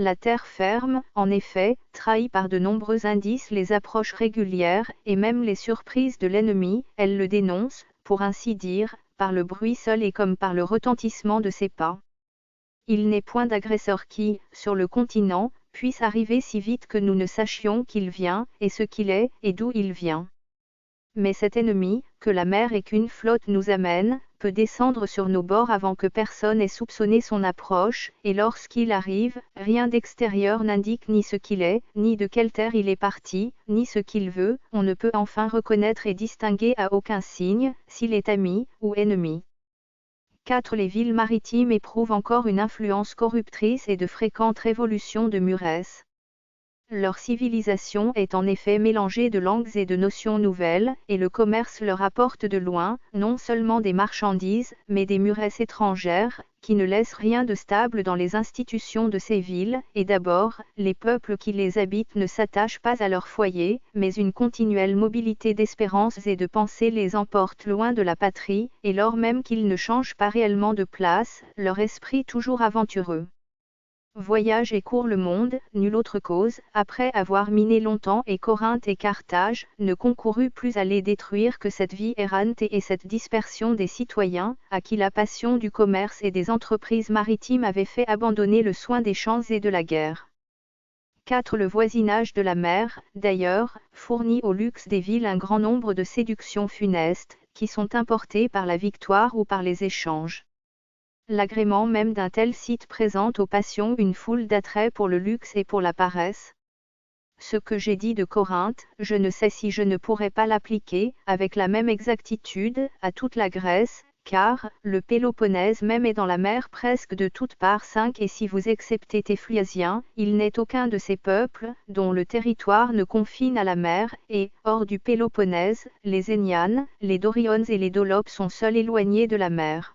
La terre ferme, en effet, trahie par de nombreux indices les approches régulières, et même les surprises de l'ennemi, elle le dénonce, pour ainsi dire, par le bruit seul et comme par le retentissement de ses pas. Il n'est point d'agresseur qui, sur le continent, puisse arriver si vite que nous ne sachions qu'il vient, et ce qu'il est, et d'où il vient. Mais cet ennemi, que la mer et qu'une flotte nous amène, peut descendre sur nos bords avant que personne ait soupçonné son approche, et lorsqu'il arrive, rien d'extérieur n'indique ni ce qu'il est, ni de quelle terre il est parti, ni ce qu'il veut, on ne peut enfin reconnaître et distinguer à aucun signe, s'il est ami, ou ennemi. 4. Les villes maritimes éprouvent encore une influence corruptrice et de fréquentes révolutions de Murès. Leur civilisation est en effet mélangée de langues et de notions nouvelles, et le commerce leur apporte de loin, non seulement des marchandises, mais des Murès étrangères, qui ne laissent rien de stable dans les institutions de ces villes, et d'abord, les peuples qui les habitent ne s'attachent pas à leur foyer, mais une continuelle mobilité d'espérances et de pensées les emporte loin de la patrie, et lors même qu'ils ne changent pas réellement de place, leur esprit toujours aventureux voyage et court le monde, nulle autre cause, après avoir miné longtemps et Corinthe et Carthage, ne concourut plus à les détruire que cette vie errante et cette dispersion des citoyens, à qui la passion du commerce et des entreprises maritimes avait fait abandonner le soin des champs et de la guerre. 4. Le voisinage de la mer, d'ailleurs, fournit au luxe des villes un grand nombre de séductions funestes, qui sont importées par la victoire ou par les échanges. L'agrément même d'un tel site présente aux passions une foule d'attraits pour le luxe et pour la paresse. Ce que j'ai dit de Corinthe, je ne sais si je ne pourrais pas l'appliquer, avec la même exactitude, à toute la Grèce, car, le Péloponnèse même est dans la mer presque de toutes parts. 5. Et si vous exceptez tes Phliasiens, il n'est aucun de ces peuples, dont le territoire ne confine à la mer, et, hors du Péloponnèse, les Aignanes, les Doriones et les Dolopes sont seuls éloignés de la mer.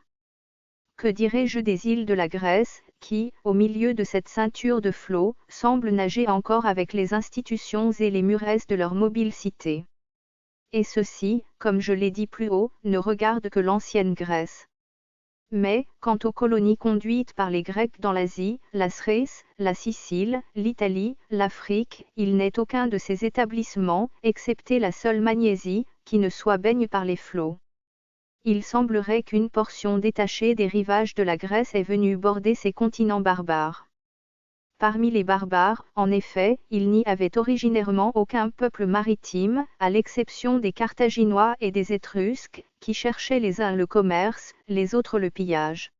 Que dirais-je des îles de la Grèce, qui, au milieu de cette ceinture de flots, semblent nager encore avec les institutions et les Murès de leur mobile cité. Et ceux-ci, comme je l'ai dit plus haut, ne regardent que l'ancienne Grèce. Mais, quant aux colonies conduites par les Grecs dans l'Asie, la Thrace, la Sicile, l'Italie, l'Afrique, il n'est aucun de ces établissements, excepté la seule Magnésie, qui ne soit baigne par les flots. Il semblerait qu'une portion détachée des rivages de la Grèce est venue border ces continents barbares. Parmi les barbares, en effet, il n'y avait originairement aucun peuple maritime, à l'exception des Carthaginois et des Étrusques, qui cherchaient les uns le commerce, les autres le pillage.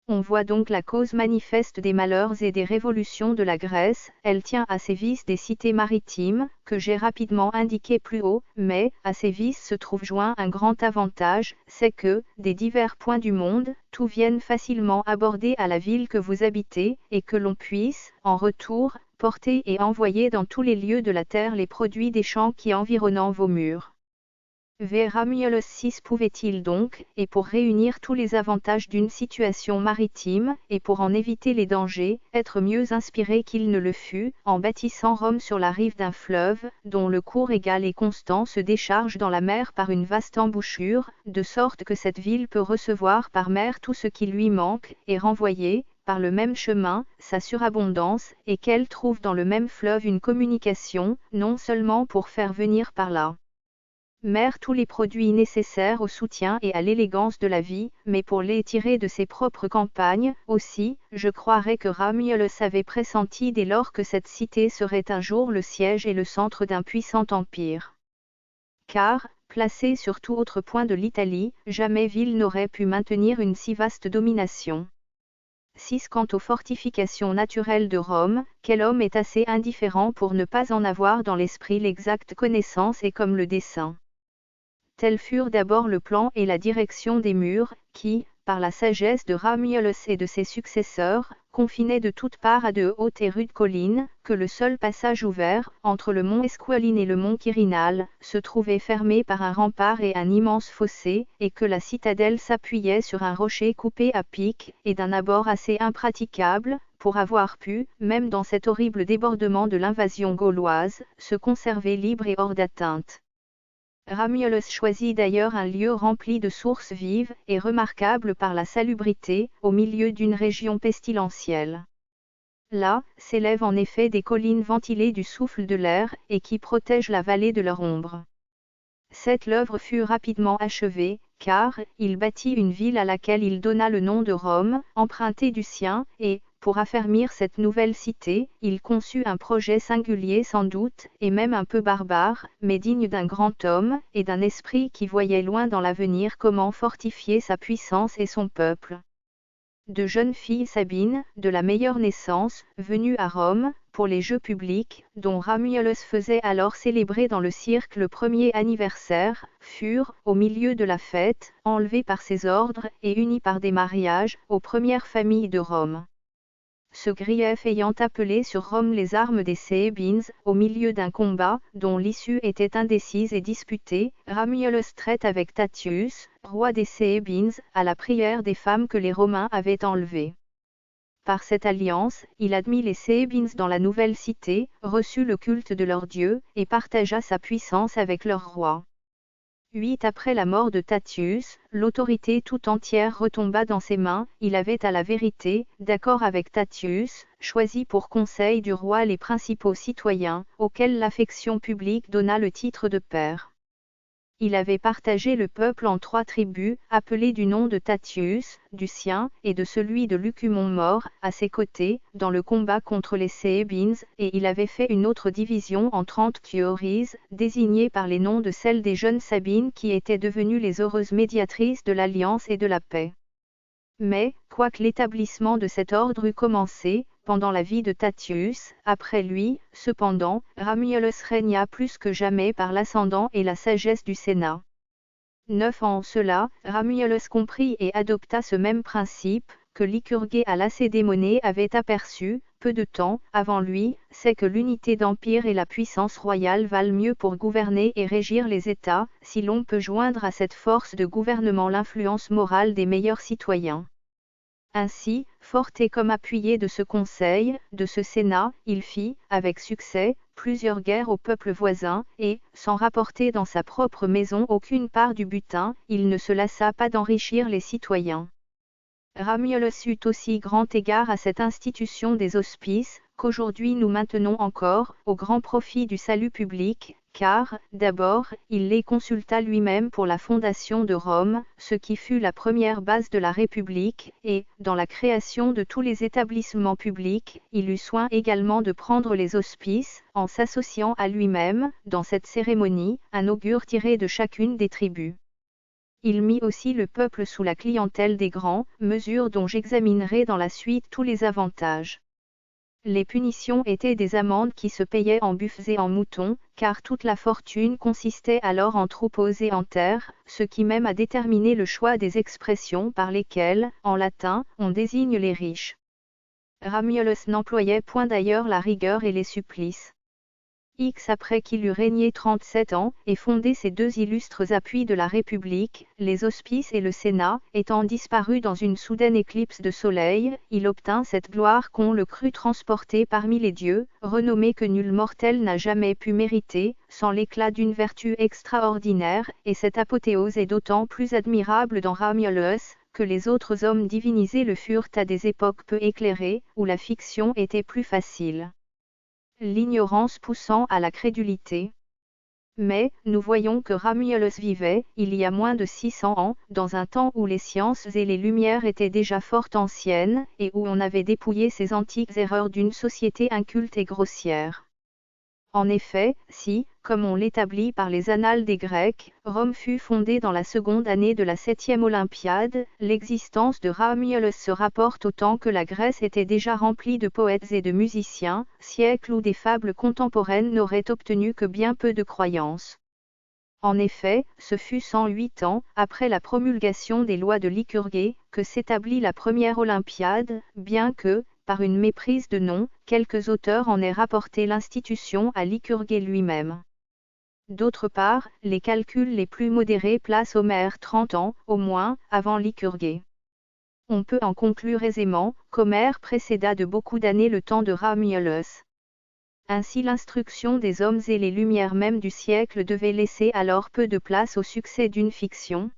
On voit donc la cause manifeste des malheurs et des révolutions de la Grèce, elle tient à ces vices des cités maritimes, que j'ai rapidement indiqués plus haut, mais, à ces vices se trouve joint un grand avantage, c'est que, des divers points du monde, tout vienne facilement aborder à la ville que vous habitez, et que l'on puisse, en retour, porter et envoyer dans tous les lieux de la terre les produits des champs qui environnent vos murs. Ramulus 6 pouvait-il donc, et pour réunir tous les avantages d'une situation maritime, et pour en éviter les dangers, être mieux inspiré qu'il ne le fut, en bâtissant Rome sur la rive d'un fleuve, dont le cours égal et constant se décharge dans la mer par une vaste embouchure, de sorte que cette ville peut recevoir par mer tout ce qui lui manque, et renvoyer, par le même chemin, sa surabondance, et qu'elle trouve dans le même fleuve une communication, non seulement pour faire venir par là mer tous les produits nécessaires au soutien et à l'élégance de la vie, mais pour les tirer de ses propres campagnes, aussi, je croirais que Ramulus avait pressenti dès lors que cette cité serait un jour le siège et le centre d'un puissant empire. Car, placée sur tout autre point de l'Italie, jamais ville n'aurait pu maintenir une si vaste domination. 6. Quant aux fortifications naturelles de Rome, quel homme est assez indifférent pour ne pas en avoir dans l'esprit l'exacte connaissance et comme le dessein. Tels furent d'abord le plan et la direction des murs, qui, par la sagesse de Ramulus et de ses successeurs, confinaient de toutes parts à de hautes et rudes collines, que le seul passage ouvert, entre le mont Esquiline et le mont Quirinal, se trouvait fermé par un rempart et un immense fossé, et que la citadelle s'appuyait sur un rocher coupé à pic, et d'un abord assez impraticable, pour avoir pu, même dans cet horrible débordement de l'invasion gauloise, se conserver libre et hors d'atteinte. Ramulus choisit d'ailleurs un lieu rempli de sources vives et remarquable par la salubrité, au milieu d'une région pestilentielle. Là, s'élèvent en effet des collines ventilées du souffle de l'air, et qui protègent la vallée de leur ombre. Cette œuvre fut rapidement achevée, car il bâtit une ville à laquelle il donna le nom de Rome, emprunté du sien, et, pour affermir cette nouvelle cité, il conçut un projet singulier sans doute, et même un peu barbare, mais digne d'un grand homme, et d'un esprit qui voyait loin dans l'avenir comment fortifier sa puissance et son peuple. De jeunes filles sabines, de la meilleure naissance, venues à Rome, pour les jeux publics, dont Romulus faisait alors célébrer dans le cirque le premier anniversaire, furent, au milieu de la fête, enlevées par ses ordres et unies par des mariages, aux premières familles de Rome. Ce grief ayant appelé sur Rome les armes des Séébines, au milieu d'un combat, dont l'issue était indécise et disputée, Romulus traite avec Tatius, roi des Séébines, à la prière des femmes que les Romains avaient enlevées. Par cette alliance, il admit les Séébines dans la nouvelle cité, reçut le culte de leur dieu, et partagea sa puissance avec leur roi. 8 Après la mort de Tatius, l'autorité tout entière retomba dans ses mains, il avait à la vérité, d'accord avec Tatius, choisi pour conseil du roi les principaux citoyens, auxquels l'affection publique donna le titre de père. Il avait partagé le peuple en 3 tribus, appelées du nom de Tatius, du sien, et de celui de Lucumon mort, à ses côtés, dans le combat contre les Séébines, et il avait fait une autre division en 30 Chiories, désignées par les noms de celles des jeunes Sabines qui étaient devenues les heureuses médiatrices de l'alliance et de la paix. Mais, quoique l'établissement de cet ordre eût commencé, pendant la vie de Tatius, après lui, cependant, Romulus régna plus que jamais par l'ascendant et la sagesse du Sénat. 9 En cela, Romulus comprit et adopta ce même principe, que Lycurgue à Lacédémonée avait aperçu, peu de temps avant lui, c'est que l'unité d'empire et la puissance royale valent mieux pour gouverner et régir les États, si l'on peut joindre à cette force de gouvernement l'influence morale des meilleurs citoyens. Ainsi, forté comme appuyé de ce conseil, de ce sénat, il fit, avec succès, plusieurs guerres aux peuples voisins, et, sans rapporter dans sa propre maison aucune part du butin, il ne se lassa pas d'enrichir les citoyens. Romulus eut aussi grand égard à cette institution des hospices, qu'aujourd'hui nous maintenons encore, au grand profit du salut public, car, d'abord, il les consulta lui-même pour la fondation de Rome, ce qui fut la première base de la République, et, dans la création de tous les établissements publics, il eut soin également de prendre les hospices, en s'associant à lui-même, dans cette cérémonie, un augure tiré de chacune des tribus. Il mit aussi le peuple sous la clientèle des grands, mesure dont j'examinerai dans la suite tous les avantages. Les punitions étaient des amendes qui se payaient en buffles et en moutons, car toute la fortune consistait alors en troupeaux et en terres, ce qui même a déterminé le choix des expressions par lesquelles, en latin, on désigne les riches. Romulus n'employait point d'ailleurs la rigueur et les supplices. Après qu'il eut régné 37 ans, et fondé ces 2 illustres appuis de la République, les hospices et le Sénat, étant disparus dans une soudaine éclipse de soleil, il obtint cette gloire qu'on le crut transporté parmi les dieux, renommée que nul mortel n'a jamais pu mériter, sans l'éclat d'une vertu extraordinaire, et cette apothéose est d'autant plus admirable dans Romulus, que les autres hommes divinisés le furent à des époques peu éclairées, où la fiction était plus facile. L'ignorance poussant à la crédulité. Mais, nous voyons que Romulus vivait, il y a moins de 600 ans, dans un temps où les sciences et les lumières étaient déjà fort anciennes, et où on avait dépouillé ces antiques erreurs d'une société inculte et grossière. En effet, si, comme on l'établit par les annales des Grecs, Rome fut fondée dans la seconde année de la 7e Olympiade, l'existence de Romulus se rapporte autant que la Grèce était déjà remplie de poètes et de musiciens, siècle où des fables contemporaines n'auraient obtenu que bien peu de croyance. En effet, ce fut 108 ans, après la promulgation des lois de Lycurgue, que s'établit la première Olympiade, bien que, par une méprise de nom, quelques auteurs en aient rapporté l'institution à Lycurgue lui-même. D'autre part, les calculs les plus modérés placent Homère 30 ans, au moins, avant Lycurgue. On peut en conclure aisément, qu'Homère précéda de beaucoup d'années le temps de Romulus. Ainsi l'instruction des hommes et les lumières même du siècle devaient laisser alors peu de place au succès d'une fiction.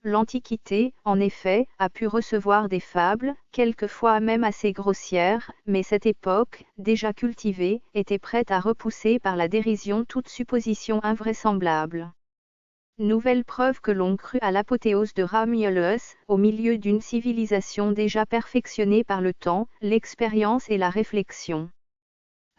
L'Antiquité, en effet, a pu recevoir des fables, quelquefois même assez grossières, mais cette époque, déjà cultivée, était prête à repousser par la dérision toute supposition invraisemblable. Nouvelle preuve que l'on crut à l'apothéose de Romulus, au milieu d'une civilisation déjà perfectionnée par le temps, l'expérience et la réflexion.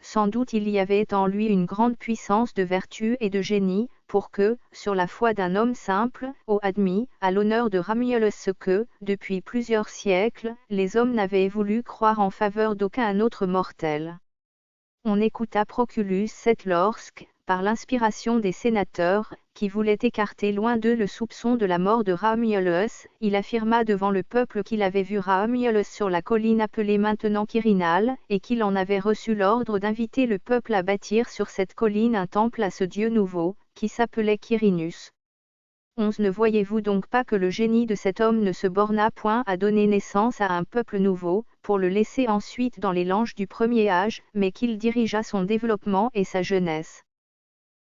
Sans doute il y avait en lui une grande puissance de vertu et de génie, pour que, sur la foi d'un homme simple, ait admis, à l'honneur de Romulus ce que, depuis plusieurs siècles, les hommes n'avaient voulu croire en faveur d'aucun autre mortel. On écouta Proculus VII lorsque, par l'inspiration des sénateurs, qui voulaient écarter loin d'eux le soupçon de la mort de Romulus, il affirma devant le peuple qu'il avait vu Romulus sur la colline appelée maintenant Quirinal, et qu'il en avait reçu l'ordre d'inviter le peuple à bâtir sur cette colline un temple à ce dieu nouveau, qui s'appelait Quirinus. 11. Ne voyez-vous donc pas que le génie de cet homme ne se borna point à donner naissance à un peuple nouveau, pour le laisser ensuite dans les langes du premier âge, mais qu'il dirigea son développement et sa jeunesse.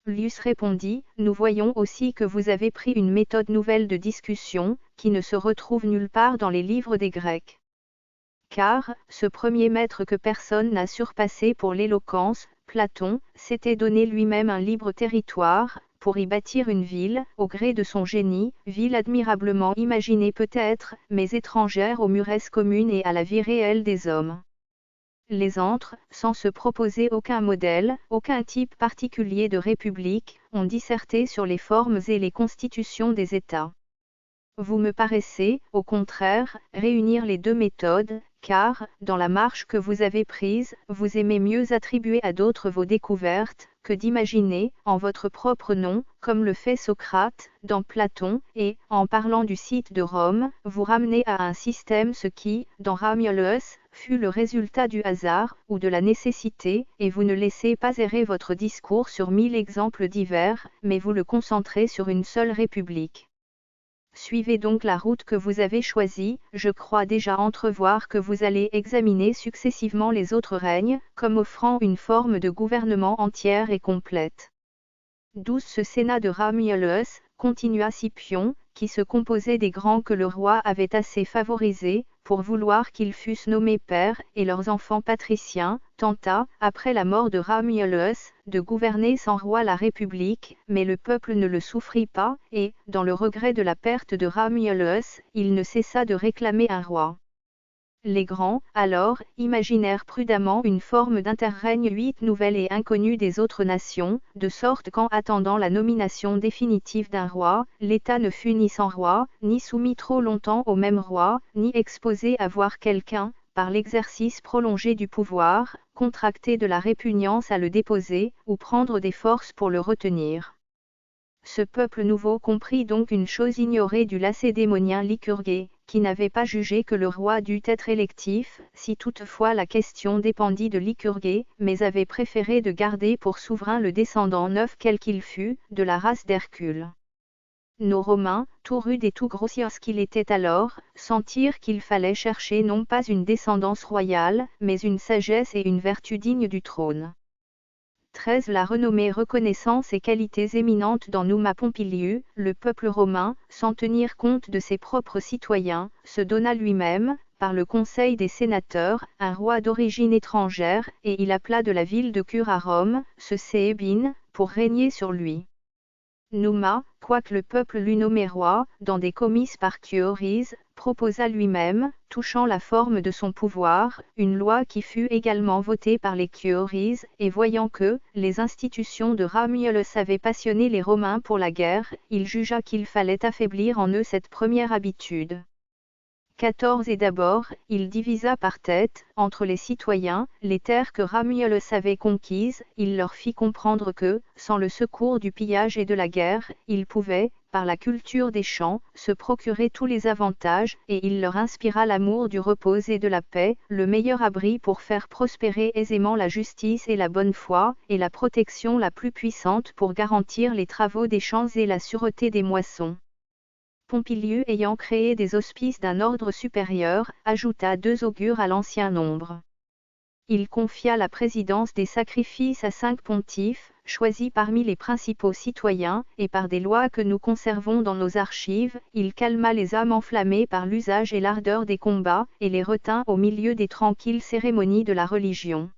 Lius répondit, nous voyons aussi que vous avez pris une méthode nouvelle de discussion, qui ne se retrouve nulle part dans les livres des Grecs. Car, ce premier maître que personne n'a surpassé pour l'éloquence, Platon, s'était donné lui-même un libre territoire, pour y bâtir une ville, au gré de son génie, ville admirablement imaginée peut-être, mais étrangère aux muresses communes et à la vie réelle des hommes. Les antres, sans se proposer aucun modèle, aucun type particulier de république, ont disserté sur les formes et les constitutions des États. Vous me paraissez, au contraire, réunir les deux méthodes, car, dans la marche que vous avez prise, vous aimez mieux attribuer à d'autres vos découvertes, que d'imaginer, en votre propre nom, comme le fait Socrate, dans Platon, et, en parlant du site de Rome, vous ramenez à un système ce qui, dans Romulus, fut le résultat du hasard, ou de la nécessité, et vous ne laissez pas errer votre discours sur 1000 exemples divers, mais vous le concentrez sur une seule république. Suivez donc la route que vous avez choisie, je crois déjà entrevoir que vous allez examiner successivement les autres règnes, comme offrant une forme de gouvernement entière et complète. 12. Ce sénat de Romulus, continua Scipion, qui se composait des grands que le roi avait assez favorisés, pour vouloir qu'ils fussent nommés pères, et leurs enfants patriciens, tenta, après la mort de Romulus, de gouverner sans roi la République, mais le peuple ne le souffrit pas, et, dans le regret de la perte de Romulus, il ne cessa de réclamer un roi. Les grands, alors, imaginèrent prudemment une forme d'interrègne nouvelle et inconnue des autres nations, de sorte qu'en attendant la nomination définitive d'un roi, l'État ne fut ni sans roi, ni soumis trop longtemps au même roi, ni exposé à voir quelqu'un, par l'exercice prolongé du pouvoir, contracter de la répugnance à le déposer, ou prendre des forces pour le retenir. Ce peuple nouveau comprit donc une chose ignorée du lacédémonien Lycurgue, qui n'avait pas jugé que le roi dût être électif, si toutefois la question dépendit de Lycurgue, mais avait préféré de garder pour souverain le descendant neuf quel qu'il fût, de la race d'Hercule. Nos Romains, tout rudes et tout grossiers qu'il était alors, sentirent qu'il fallait chercher non pas une descendance royale, mais une sagesse et une vertu dignes du trône. 13. La renommée reconnaissance et qualités éminentes dans Numa Pompiliu, le peuple romain, sans tenir compte de ses propres citoyens, se donna lui-même, par le conseil des sénateurs, un roi d'origine étrangère, et il appela de la ville de Cure à Rome, ce Séébine, pour régner sur lui. Numa, quoique le peuple l'eût nommé roi, dans des comices par Chioris, proposa lui-même, touchant la forme de son pouvoir, une loi qui fut également votée par les Chioris, et voyant que, les institutions de Romulus avaient passionné les Romains pour la guerre, il jugea qu'il fallait affaiblir en eux cette première habitude. 14. Et d'abord, il divisa par tête, entre les citoyens, les terres que Romulus avait conquises, il leur fit comprendre que, sans le secours du pillage et de la guerre, ils pouvaient, par la culture des champs, se procurer tous les avantages, et il leur inspira l'amour du repos et de la paix, le meilleur abri pour faire prospérer aisément la justice et la bonne foi, et la protection la plus puissante pour garantir les travaux des champs et la sûreté des moissons. Pompiliu ayant créé des hospices d'un ordre supérieur, ajouta 2 augures à l'ancien nombre. Il confia la présidence des sacrifices à 5 pontifes, choisis parmi les principaux citoyens, et par des lois que nous conservons dans nos archives, il calma les âmes enflammées par l'usage et l'ardeur des combats, et les retint au milieu des tranquilles cérémonies de la religion.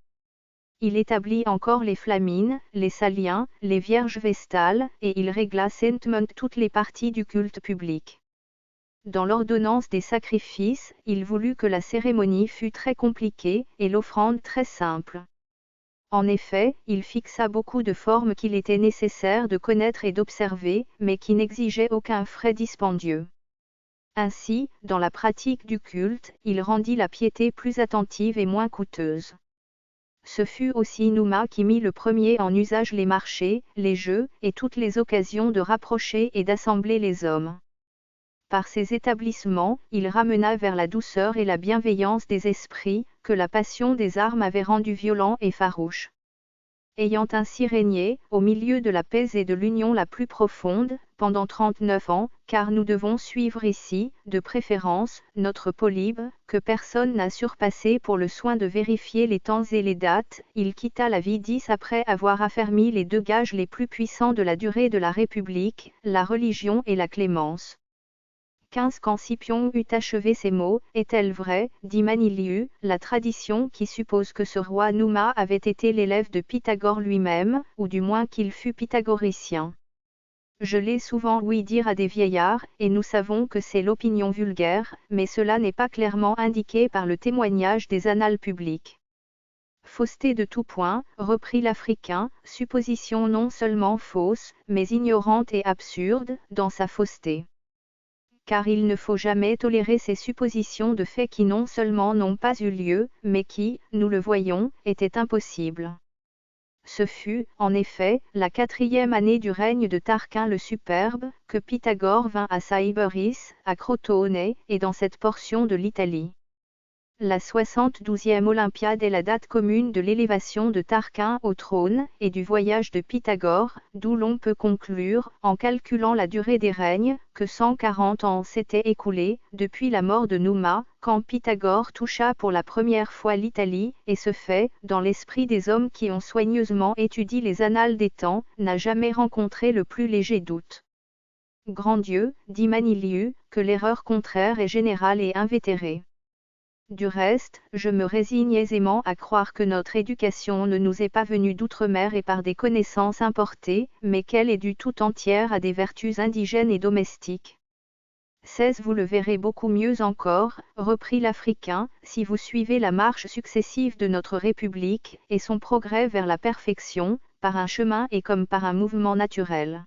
Il établit encore les flamines, les saliens, les vierges vestales, et il régla saintement toutes les parties du culte public. Dans l'ordonnance des sacrifices, il voulut que la cérémonie fût très compliquée, et l'offrande très simple. En effet, il fixa beaucoup de formes qu'il était nécessaire de connaître et d'observer, mais qui n'exigeaient aucun frais dispendieux. Ainsi, dans la pratique du culte, il rendit la piété plus attentive et moins coûteuse. Ce fut aussi Numa qui mit le premier en usage les marchés, les jeux, et toutes les occasions de rapprocher et d'assembler les hommes. Par ces établissements, il ramena vers la douceur et la bienveillance des esprits, que la passion des armes avait rendus violents et farouches. Ayant ainsi régné, au milieu de la paix et de l'union la plus profonde, pendant 39 ans, car nous devons suivre ici, de préférence, notre Polybe, que personne n'a surpassé pour le soin de vérifier les temps et les dates, il quitta la vie 10 après avoir affermi les 2 gages les plus puissants de la durée de la République, la religion et la clémence. 15 Quand Scipion eut achevé ces mots, est-elle vraie, dit Maniliu, la tradition qui suppose que ce roi Numa avait été l'élève de Pythagore lui-même, ou du moins qu'il fut pythagoricien. Je l'ai souvent ouï dire à des vieillards, et nous savons que c'est l'opinion vulgaire, mais cela n'est pas clairement indiqué par le témoignage des annales publiques. Fausseté de tout point, reprit l'Africain, supposition non seulement fausse, mais ignorante et absurde, dans sa fausseté. Car il ne faut jamais tolérer ces suppositions de faits qui non seulement n'ont pas eu lieu, mais qui, nous le voyons, étaient impossibles. Ce fut, en effet, la 4e année du règne de Tarquin le Superbe, que Pythagore vint à Saïberis, à Crotone, et dans cette portion de l'Italie. La 72e Olympiade est la date commune de l'élévation de Tarquin au trône, et du voyage de Pythagore, d'où l'on peut conclure, en calculant la durée des règnes, que 140 ans s'étaient écoulés, depuis la mort de Numa, quand Pythagore toucha pour la première fois l'Italie, et ce fait, dans l'esprit des hommes qui ont soigneusement étudié les annales des temps, n'a jamais rencontré le plus léger doute. Grand Dieu, dit Maniliu, que l'erreur contraire est générale et invétérée. Du reste, je me résigne aisément à croire que notre éducation ne nous est pas venue d'outre-mer et par des connaissances importées, mais qu'elle est due tout entière à des vertus indigènes et domestiques. 16 Vous le verrez beaucoup mieux encore, reprit l'Africain, si vous suivez la marche successive de notre République, et son progrès vers la perfection, par un chemin et comme par un mouvement naturel.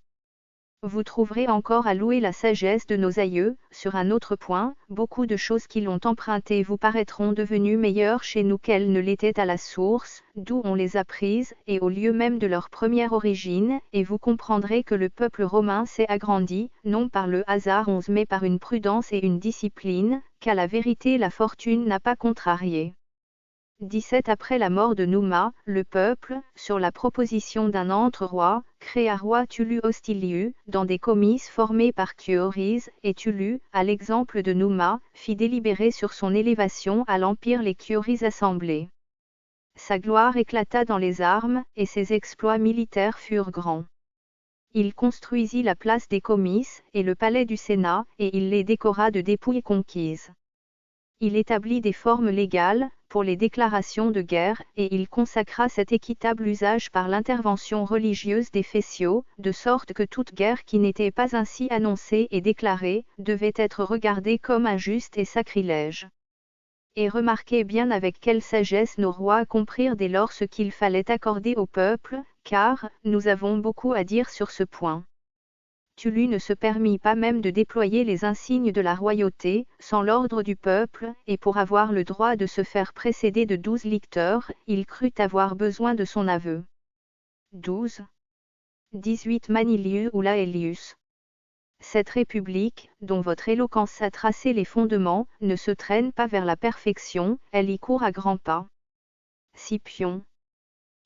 Vous trouverez encore à louer la sagesse de nos aïeux, sur un autre point, beaucoup de choses qui l'ont empruntée vous paraîtront devenues meilleures chez nous qu'elles ne l'étaient à la source, d'où on les a prises, et au lieu même de leur première origine, et vous comprendrez que le peuple romain s'est agrandi, non par le hasard mais par une prudence et une discipline, qu'à la vérité la fortune n'a pas contrarié. 17 Après la mort de Numa, le peuple, sur la proposition d'un autre roi, créa roi Tullus Hostilius, dans des comices formés par Chioris, et Tullus, à l'exemple de Numa, fit délibérer sur son élévation à l'empire les Chioris assemblés. Sa gloire éclata dans les armes, et ses exploits militaires furent grands. Il construisit la place des comices, et le palais du Sénat, et il les décora de dépouilles conquises. Il établit des formes légales, pour les déclarations de guerre, et il consacra cet équitable usage par l'intervention religieuse des Fétiaux, de sorte que toute guerre qui n'était pas ainsi annoncée et déclarée, devait être regardée comme injuste et sacrilège. Et remarquez bien avec quelle sagesse nos rois comprirent dès lors ce qu'il fallait accorder au peuple, car, nous avons beaucoup à dire sur ce point. Tullus ne se permit pas même de déployer les insignes de la royauté, sans l'ordre du peuple, et pour avoir le droit de se faire précéder de 12 licteurs, il crut avoir besoin de son aveu. 12. 18 Manilius ou Laelius. Cette république, dont votre éloquence a tracé les fondements, ne se traîne pas vers la perfection, elle y court à grands pas. Scipion.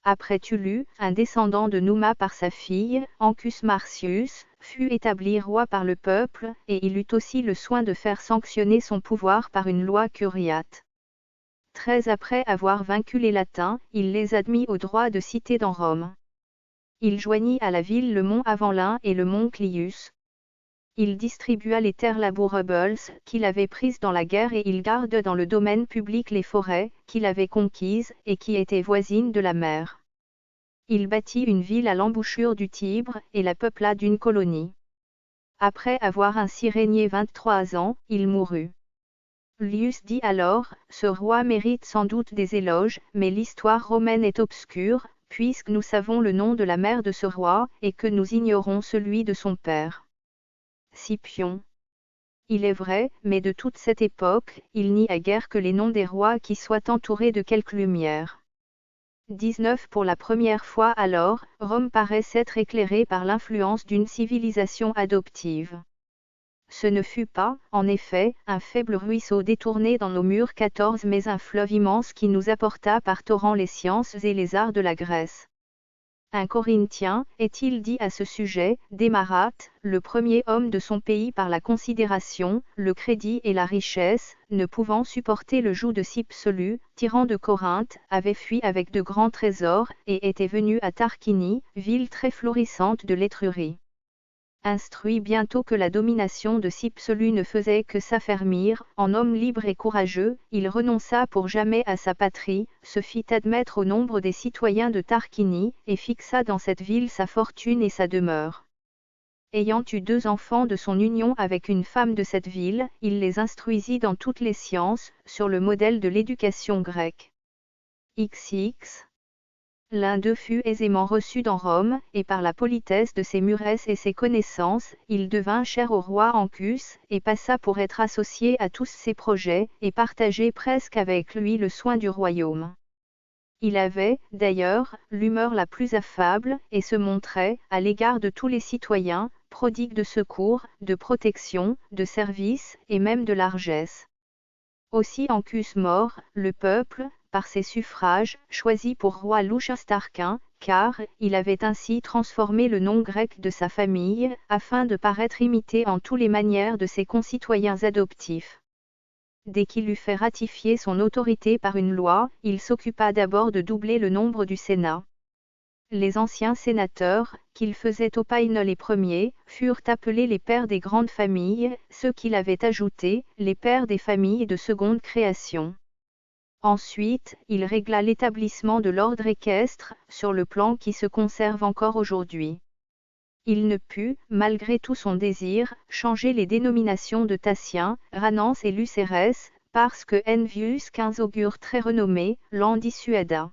Après Tullus, un descendant de Numa par sa fille, Ancus Marcius, fut établi roi par le peuple, et il eut aussi le soin de faire sanctionner son pouvoir par une loi curiate. 13 Après avoir vaincu les Latins, il les admit au droit de cité dans Rome. Il joignit à la ville le mont Avenlin et le mont Clius. Il distribua les terres labourables qu'il avait prises dans la guerre et il garde dans le domaine public les forêts qu'il avait conquises et qui étaient voisines de la mer. Il bâtit une ville à l'embouchure du Tibre et la peupla d'une colonie. Après avoir ainsi régné 23 ans, il mourut. Lius dit alors, ce roi mérite sans doute des éloges, mais l'histoire romaine est obscure, puisque nous savons le nom de la mère de ce roi, et que nous ignorons celui de son père. Scipion. Il est vrai, mais de toute cette époque, il n'y a guère que les noms des rois qui soient entourés de quelque lumière. 19 Pour la première fois alors, Rome paraît s'être éclairée par l'influence d'une civilisation adoptive. Ce ne fut pas, en effet, un faible ruisseau détourné dans nos murs 14 mais un fleuve immense qui nous apporta par torrent les sciences et les arts de la Grèce. Un Corinthien, est-il dit à ce sujet, Démarate, le premier homme de son pays par la considération, le crédit et la richesse, ne pouvant supporter le joug de Cypselus, tyran de Corinthe, avait fui avec de grands trésors, et était venu à Tarquinie, ville très florissante de l'Étrurie. Instruit bientôt que la domination de Cypselus ne faisait que s'affermir, en homme libre et courageux, il renonça pour jamais à sa patrie, se fit admettre au nombre des citoyens de Tarquinie, et fixa dans cette ville sa fortune et sa demeure. Ayant eu 2 enfants de son union avec une femme de cette ville, il les instruisit dans toutes les sciences, sur le modèle de l'éducation grecque. XX. L'un d'eux fut aisément reçu dans Rome, et par la politesse de ses muresses et ses connaissances, il devint cher au roi Ancus, et passa pour être associé à tous ses projets, et partager presque avec lui le soin du royaume. Il avait, d'ailleurs, l'humeur la plus affable, et se montrait, à l'égard de tous les citoyens, prodigue de secours, de protection, de service, et même de largesse. Aussi Ancus mort, le peuple, par ses suffrages, choisi pour roi Lucius Tarquin, car il avait ainsi transformé le nom grec de sa famille, afin de paraître imité en toutes les manières de ses concitoyens adoptifs. Dès qu'il eut fait ratifier son autorité par une loi, il s'occupa d'abord de doubler le nombre du Sénat. Les anciens sénateurs, qu'il faisait au païne les premiers, furent appelés les pères des grandes familles, ceux qu'il avait ajoutés, les pères des familles de seconde création. Ensuite, il régla l'établissement de l'ordre équestre, sur le plan qui se conserve encore aujourd'hui. Il ne put, malgré tout son désir, changer les dénominations de Tatien, Ranance et Lucérès, parce que Envius XV augure très renommé, l'en dissuada.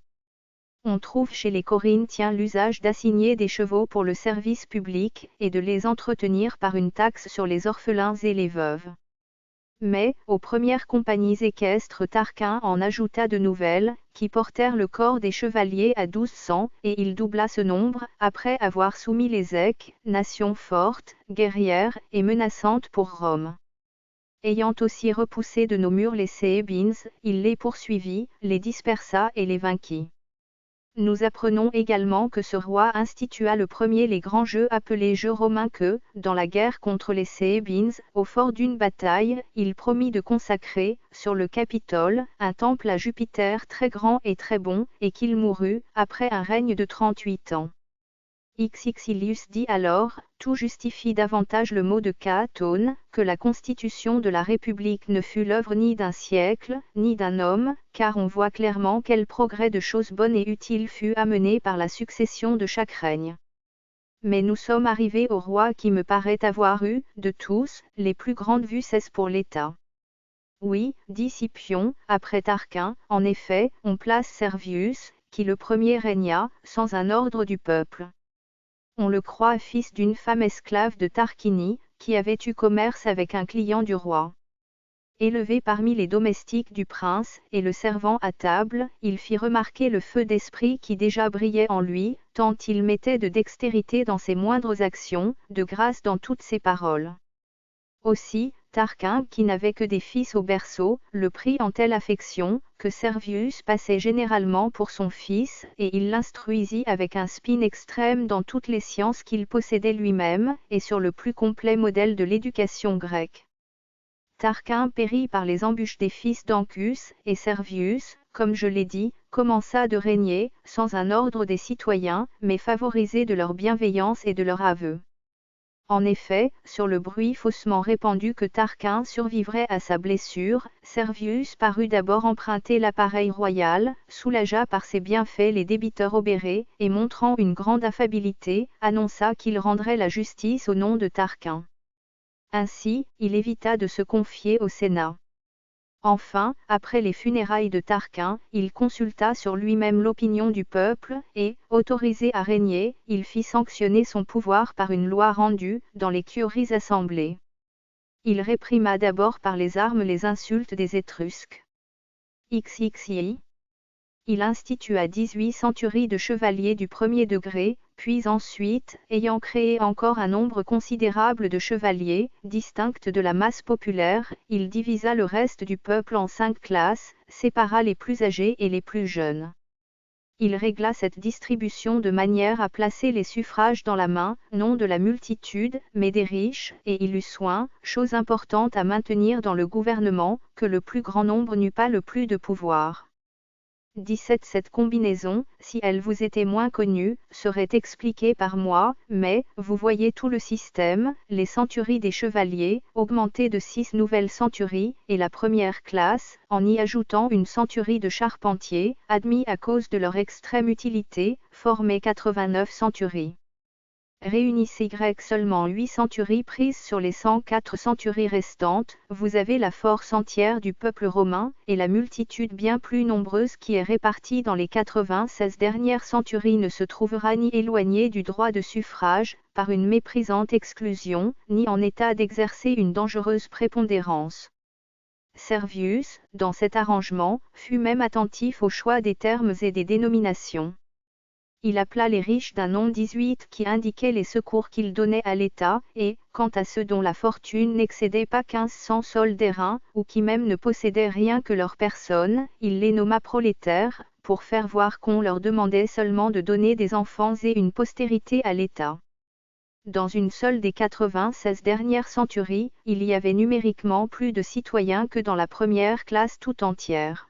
On trouve chez les Corinthiens l'usage d'assigner des chevaux pour le service public, et de les entretenir par une taxe sur les orphelins et les veuves. Mais, aux premières compagnies équestres Tarquin en ajouta de nouvelles, qui portèrent le corps des chevaliers à 1200, et il doubla ce nombre, après avoir soumis les Èques, nation forte, guerrière, et menaçante pour Rome. Ayant aussi repoussé de nos murs les Séébines, il les poursuivit, les dispersa et les vainquit. Nous apprenons également que ce roi institua le premier les grands jeux appelés jeux romains que, dans la guerre contre les Séébines, au fort d'une bataille, il promit de consacrer, sur le Capitole, un temple à Jupiter très grand et très bon, et qu'il mourut, après un règne de 38 ans. Ilius dit alors, tout justifie davantage le mot de Caatone, que la constitution de la République ne fut l'œuvre ni d'un siècle, ni d'un homme, car on voit clairement quel progrès de choses bonnes et utiles fut amené par la succession de chaque règne. Mais nous sommes arrivés au roi qui me paraît avoir eu, de tous, les plus grandes vues pour l'État. Oui, dit Scipion, après Tarquin, en effet, on place Servius, qui le premier régna, sans un ordre du peuple. On le croit fils d'une femme esclave de Tarquinie, qui avait eu commerce avec un client du roi. Élevé parmi les domestiques du prince, et le servant à table, il fit remarquer le feu d'esprit qui déjà brillait en lui, tant il mettait de dextérité dans ses moindres actions, de grâce dans toutes ses paroles. Aussi, Tarquin, qui n'avait que des fils au berceau, le prit en telle affection, que Servius passait généralement pour son fils, et il l'instruisit avec un spin extrême dans toutes les sciences qu'il possédait lui-même, et sur le plus complet modèle de l'éducation grecque. Tarquin périt par les embûches des fils d'Ancus, et Servius, comme je l'ai dit, commença de régner, sans un ordre des citoyens, mais favorisé de leur bienveillance et de leur aveu. En effet, sur le bruit faussement répandu que Tarquin survivrait à sa blessure, Servius parut d'abord emprunter l'appareil royal, soulagea par ses bienfaits les débiteurs obérés, et montrant une grande affabilité, annonça qu'il rendrait la justice au nom de Tarquin. Ainsi, il évita de se confier au Sénat. Enfin, après les funérailles de Tarquin, il consulta sur lui-même l'opinion du peuple, et, autorisé à régner, il fit sanctionner son pouvoir par une loi rendue, dans les curies assemblées. Il réprima d'abord par les armes les insultes des Étrusques. XXI. Il institua 18 centuries de chevaliers du premier degré, puis ensuite, ayant créé encore un nombre considérable de chevaliers, distincts de la masse populaire, il divisa le reste du peuple en 5 classes, sépara les plus âgés et les plus jeunes. Il régla cette distribution de manière à placer les suffrages dans la main, non de la multitude, mais des riches, et il eut soin, chose importante à maintenir dans le gouvernement, que le plus grand nombre n'eût pas le plus de pouvoir. 17 Cette combinaison, si elle vous était moins connue, serait expliquée par moi, mais, vous voyez tout le système, les centuries des chevaliers, augmentées de 6 nouvelles centuries, et la première classe, en y ajoutant une centurie de charpentiers, admis à cause de leur extrême utilité, formait 89 centuries. Réunissez seulement 8 centuries prises sur les 104 centuries restantes, vous avez la force entière du peuple romain, et la multitude bien plus nombreuse qui est répartie dans les 96 dernières centuries ne se trouvera ni éloignée du droit de suffrage, par une méprisante exclusion, ni en état d'exercer une dangereuse prépondérance. Servius, dans cet arrangement, fut même attentif au choix des termes et des dénominations. Il appela les riches d'un nom 18 qui indiquait les secours qu'il donnait à l'État, et, quant à ceux dont la fortune n'excédait pas 1500 sols d'airain, ou qui même ne possédaient rien que leur personne, il les nomma prolétaires, pour faire voir qu'on leur demandait seulement de donner des enfants et une postérité à l'État. Dans une seule des 96 dernières centuries, il y avait numériquement plus de citoyens que dans la première classe tout entière.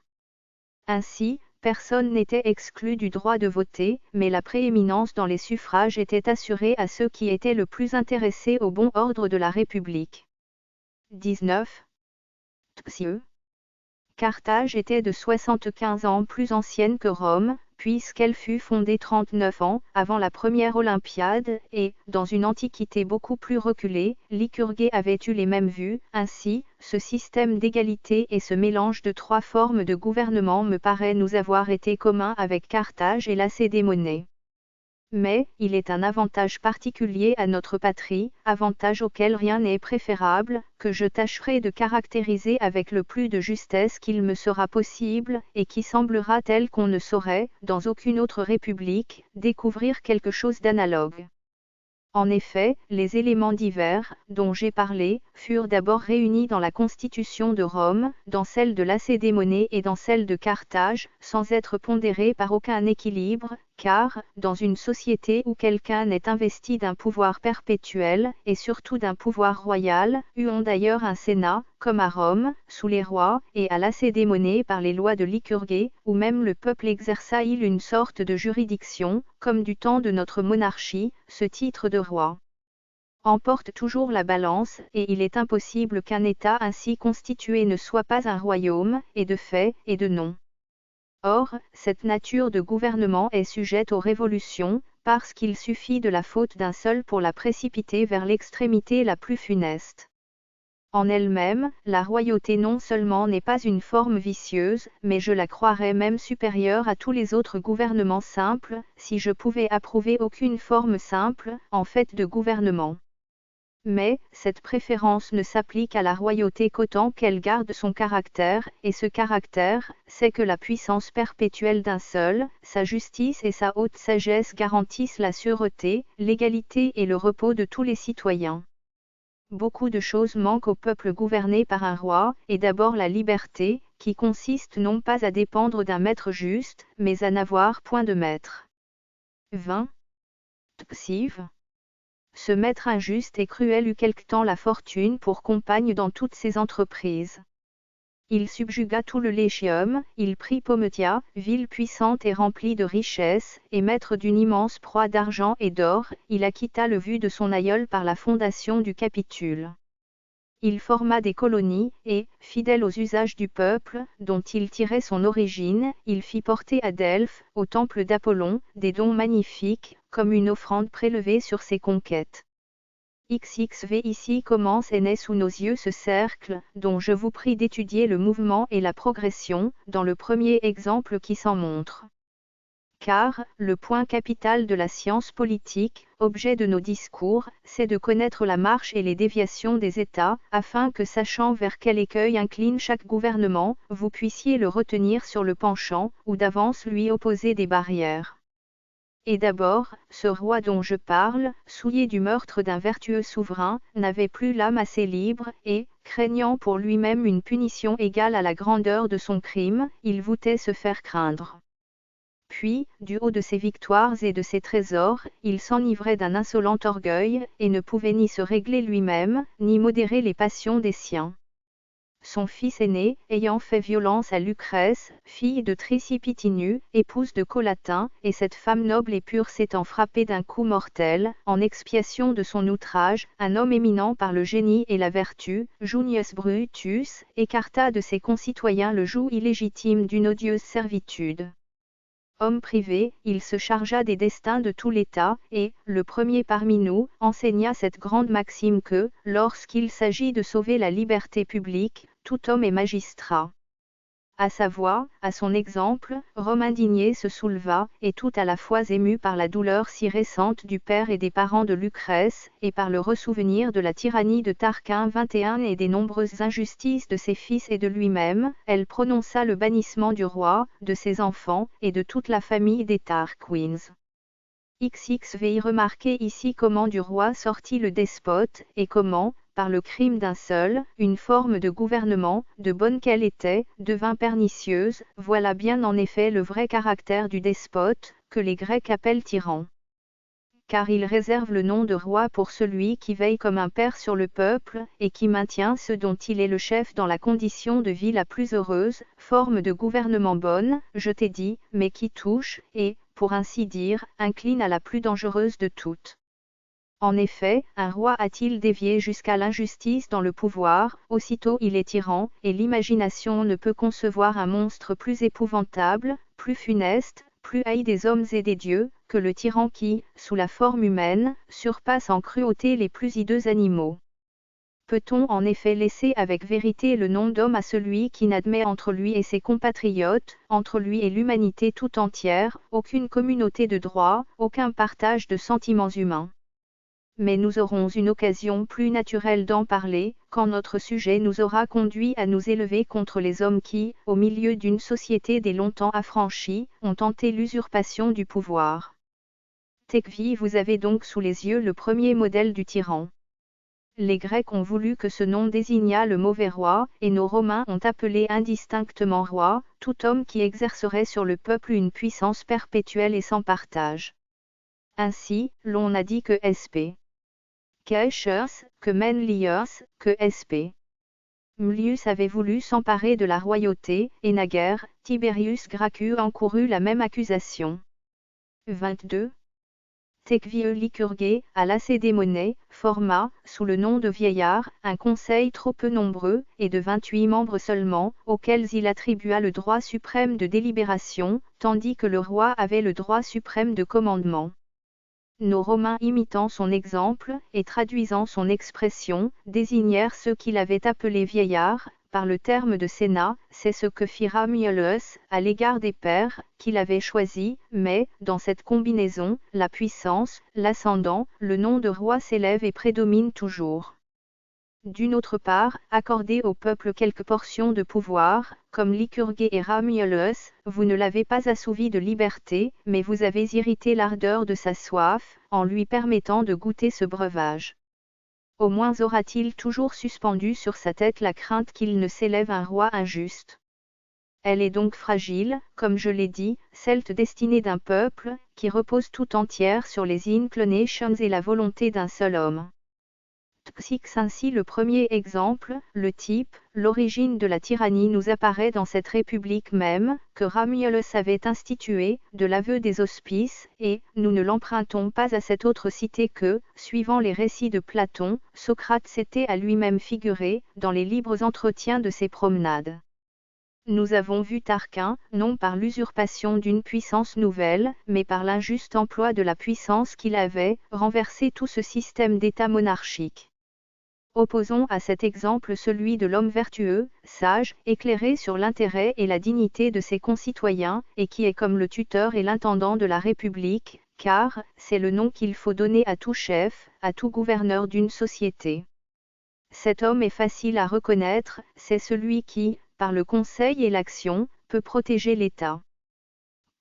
Ainsi, personne n'était exclu du droit de voter, mais la prééminence dans les suffrages était assurée à ceux qui étaient le plus intéressés au bon ordre de la République. 19. Tpsieux. Carthage était de 75 ans plus ancienne que Rome, puisqu'elle fut fondée 39 ans avant la première Olympiade, et, dans une antiquité beaucoup plus reculée, Lycurgue avait eu les mêmes vues. Ainsi, ce système d'égalité et ce mélange de 3 formes de gouvernement me paraît nous avoir été commun avec Carthage et Lacédémonie. Mais, il est un avantage particulier à notre patrie, avantage auquel rien n'est préférable, que je tâcherai de caractériser avec le plus de justesse qu'il me sera possible, et qui semblera tel qu'on ne saurait, dans aucune autre république, découvrir quelque chose d'analogue. En effet, les éléments divers, dont j'ai parlé, furent d'abord réunis dans la Constitution de Rome, dans celle de Lacédémonie et dans celle de Carthage, sans être pondérés par aucun équilibre, car, dans une société où quelqu'un est investi d'un pouvoir perpétuel, et surtout d'un pouvoir royal, eut-on d'ailleurs un Sénat, comme à Rome, sous les rois, et à Lacédémonie par les lois de Lycurgue, où même le peuple exerça une sorte de juridiction, comme du temps de notre monarchie, ce titre de roi emporte toujours la balance, et il est impossible qu'un État ainsi constitué ne soit pas un royaume, et de fait, et de nom. Or, cette nature de gouvernement est sujette aux révolutions, parce qu'il suffit de la faute d'un seul pour la précipiter vers l'extrémité la plus funeste. En elle-même, la royauté non seulement n'est pas une forme vicieuse, mais je la croirais même supérieure à tous les autres gouvernements simples, si je pouvais approuver aucune forme simple, en fait de gouvernement. Mais, cette préférence ne s'applique à la royauté qu'autant qu'elle garde son caractère, et ce caractère, c'est que la puissance perpétuelle d'un seul, sa justice et sa haute sagesse garantissent la sûreté, l'égalité et le repos de tous les citoyens. Beaucoup de choses manquent au peuple gouverné par un roi, et d'abord la liberté, qui consiste non pas à dépendre d'un maître juste, mais à n'avoir point de maître. 20. Tpsive. ce maître injuste et cruel eut quelque temps la fortune pour compagne dans toutes ses entreprises. Il subjugua tout le Latium, il prit Pometia, ville puissante et remplie de richesses, et maître d'une immense proie d'argent et d'or, il acquitta le vu de son aïeul par la fondation du Capitule. Il forma des colonies, et, fidèle aux usages du peuple, dont il tirait son origine, il fit porter à Delphes, au temple d'Apollon, des dons magnifiques, comme une offrande prélevée sur ses conquêtes. XXV Ici commence et naît sous nos yeux ce cercle, dont je vous prie d'étudier le mouvement et la progression, dans le premier exemple qui s'en montre. Car, le point capital de la science politique, objet de nos discours, c'est de connaître la marche et les déviations des États, afin que sachant vers quel écueil incline chaque gouvernement, vous puissiez le retenir sur le penchant, ou d'avance lui opposer des barrières. Et d'abord, ce roi dont je parle, souillé du meurtre d'un vertueux souverain, n'avait plus l'âme assez libre, et, craignant pour lui-même une punition égale à la grandeur de son crime, il voulait se faire craindre. Puis, du haut de ses victoires et de ses trésors, il s'enivrait d'un insolent orgueil, et ne pouvait ni se régler lui-même, ni modérer les passions des siens. Son fils aîné, ayant fait violence à Lucrèce, fille de Tricipitinu, épouse de Colatin, et cette femme noble et pure s'étant frappée d'un coup mortel, en expiation de son outrage, un homme éminent par le génie et la vertu, Junius Brutus, écarta de ses concitoyens le joug illégitime d'une odieuse servitude. Homme privé, il se chargea des destins de tout l'État, et, le premier parmi nous, enseigna cette grande maxime que, lorsqu'il s'agit de sauver la liberté publique, tout homme est magistrat. À sa voix, à son exemple, Rome indignée se souleva, et tout à la fois ému par la douleur si récente du père et des parents de Lucrèce, et par le ressouvenir de la tyrannie de Tarquin XXI et des nombreuses injustices de ses fils et de lui-même, elle prononça le bannissement du roi, de ses enfants, et de toute la famille des Tarquins. XXV remarquez ici comment du roi sortit le despote, et comment, par le crime d'un seul, une forme de gouvernement, de bonne qu'elle était, devint pernicieuse, voilà bien en effet le vrai caractère du despote, que les Grecs appellent tyran. Car il réserve le nom de roi pour celui qui veille comme un père sur le peuple, et qui maintient ceux dont il est le chef dans la condition de vie la plus heureuse, forme de gouvernement bonne, je t'ai dit, mais qui touche, et, pour ainsi dire, incline à la plus dangereuse de toutes. En effet, un roi a-t-il dévié jusqu'à l'injustice dans le pouvoir, aussitôt il est tyran, et l'imagination ne peut concevoir un monstre plus épouvantable, plus funeste, plus haï des hommes et des dieux, que le tyran qui, sous la forme humaine, surpasse en cruauté les plus hideux animaux. Peut-on en effet laisser avec vérité le nom d'homme à celui qui n'admet entre lui et ses compatriotes, entre lui et l'humanité tout entière, aucune communauté de droit, aucun partage de sentiments humains? Mais nous aurons une occasion plus naturelle d'en parler, quand notre sujet nous aura conduit à nous élever contre les hommes qui, au milieu d'une société dès longtemps affranchie, ont tenté l'usurpation du pouvoir. Tecvi, vous avez donc sous les yeux le premier modèle du tyran. Les Grecs ont voulu que ce nom désignât le mauvais roi, et nos Romains ont appelé indistinctement roi, tout homme qui exercerait sur le peuple une puissance perpétuelle et sans partage. Ainsi, l'on a dit que sp. Caesius, que Manlius, que sp. Mlius avait voulu s'emparer de la royauté, et naguère, Tiberius Gracchus encourut la même accusation. 22. Tecvieux Lycurgue, à Lacédémonée, forma, sous le nom de vieillard, un conseil trop peu nombreux, et de 28 membres seulement, auxquels il attribua le droit suprême de délibération, tandis que le roi avait le droit suprême de commandement. Nos Romains imitant son exemple, et traduisant son expression, désignèrent ceux qu'il avait appelés vieillards, par le terme de Sénat, c'est ce que fit Romulus, à l'égard des pères, qu'il avait choisis, mais, dans cette combinaison, la puissance, l'ascendant, le nom de roi s'élève et prédomine toujours. D'une autre part, accordez au peuple quelques portions de pouvoir, comme Lycurgue et Romulus, vous ne l'avez pas assouvi de liberté, mais vous avez irrité l'ardeur de sa soif, en lui permettant de goûter ce breuvage. Au moins aura-t-il toujours suspendu sur sa tête la crainte qu'il ne s'élève un roi injuste. Elle est donc fragile, comme je l'ai dit, celte destinée d'un peuple, qui repose tout entière sur les inclinations et la volonté d'un seul homme. Txix ainsi le premier exemple, le type, l'origine de la tyrannie nous apparaît dans cette république même, que Romulus avait instituée, de l'aveu des auspices, et, nous ne l'empruntons pas à cette autre cité que, suivant les récits de Platon, Socrate s'était à lui-même figuré, dans les libres entretiens de ses promenades. Nous avons vu Tarquin, non par l'usurpation d'une puissance nouvelle, mais par l'injuste emploi de la puissance qu'il avait, renversé tout ce système d'État monarchique. Opposons à cet exemple celui de l'homme vertueux, sage, éclairé sur l'intérêt et la dignité de ses concitoyens, et qui est comme le tuteur et l'intendant de la République, car c'est le nom qu'il faut donner à tout chef, à tout gouverneur d'une société. Cet homme est facile à reconnaître, c'est celui qui, par le conseil et l'action, peut protéger l'État.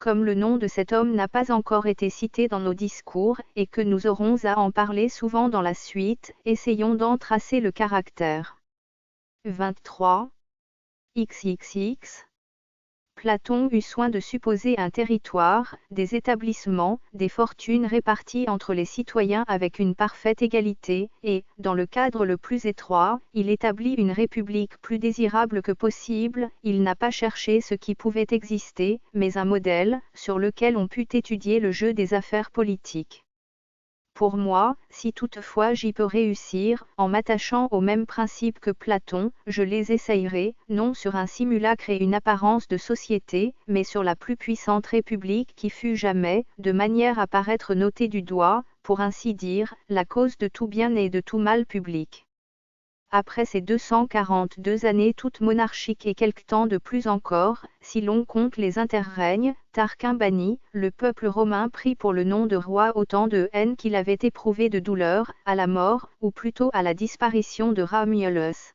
Comme le nom de cet homme n'a pas encore été cité dans nos discours, et que nous aurons à en parler souvent dans la suite, essayons d'en tracer le caractère. 23. XXX. Platon eut soin de supposer un territoire, des établissements, des fortunes réparties entre les citoyens avec une parfaite égalité, et, dans le cadre le plus étroit, il établit une république plus désirable que possible, il n'a pas cherché ce qui pouvait exister, mais un modèle, sur lequel on put étudier le jeu des affaires politiques. Pour moi, si toutefois j'y peux réussir, en m'attachant aux mêmes principes que Platon, je les essayerai, non sur un simulacre et une apparence de société, mais sur la plus puissante république qui fut jamais, de manière à paraître notée du doigt, pour ainsi dire, la cause de tout bien et de tout mal public. Après ces 242 années toutes monarchiques et quelque temps de plus encore, si l'on compte les interrègnes, Tarquin banni, le peuple romain prit pour le nom de roi autant de haine qu'il avait éprouvé de douleur, à la mort, ou plutôt à la disparition de Romulus.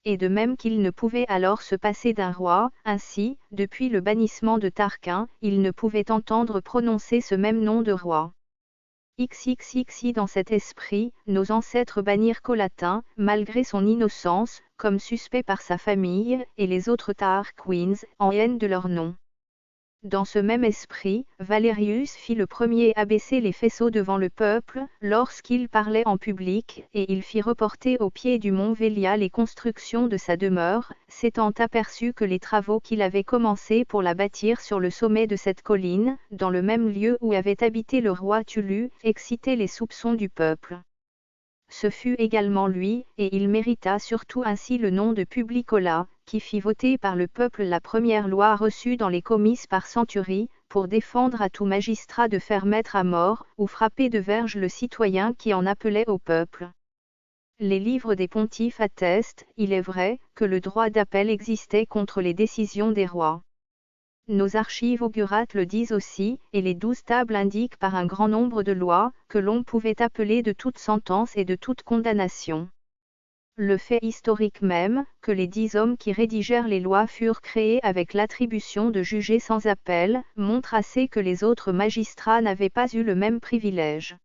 Et de même qu'il ne pouvait alors se passer d'un roi, ainsi, depuis le bannissement de Tarquin, il ne pouvait entendre prononcer ce même nom de roi. XXXI dans cet esprit, nos ancêtres bannirent Collatin, malgré son innocence, comme suspect par sa famille, et les autres Tarquins, en haine de leur nom. Dans ce même esprit, Valerius fit le premier abaisser les faisceaux devant le peuple, lorsqu'il parlait en public, et il fit reporter au pied du mont Velia les constructions de sa demeure, s'étant aperçu que les travaux qu'il avait commencés pour la bâtir sur le sommet de cette colline, dans le même lieu où avait habité le roi Tullus, excitaient les soupçons du peuple. Ce fut également lui, et il mérita surtout ainsi le nom de Publicola, qui fit voter par le peuple la première loi reçue dans les comices par Centurie, pour défendre à tout magistrat de faire mettre à mort, ou frapper de verge le citoyen qui en appelait au peuple. Les livres des pontifes attestent, il est vrai, que le droit d'appel existait contre les décisions des rois. Nos archives augurates le disent aussi, et les 12 tables indiquent par un grand nombre de lois, que l'on pouvait appeler de toute sentence et de toute condamnation. Le fait historique même, que les 10 hommes qui rédigèrent les lois furent créés avec l'attribution de juger sans appel, montre assez que les autres magistrats n'avaient pas eu le même privilège.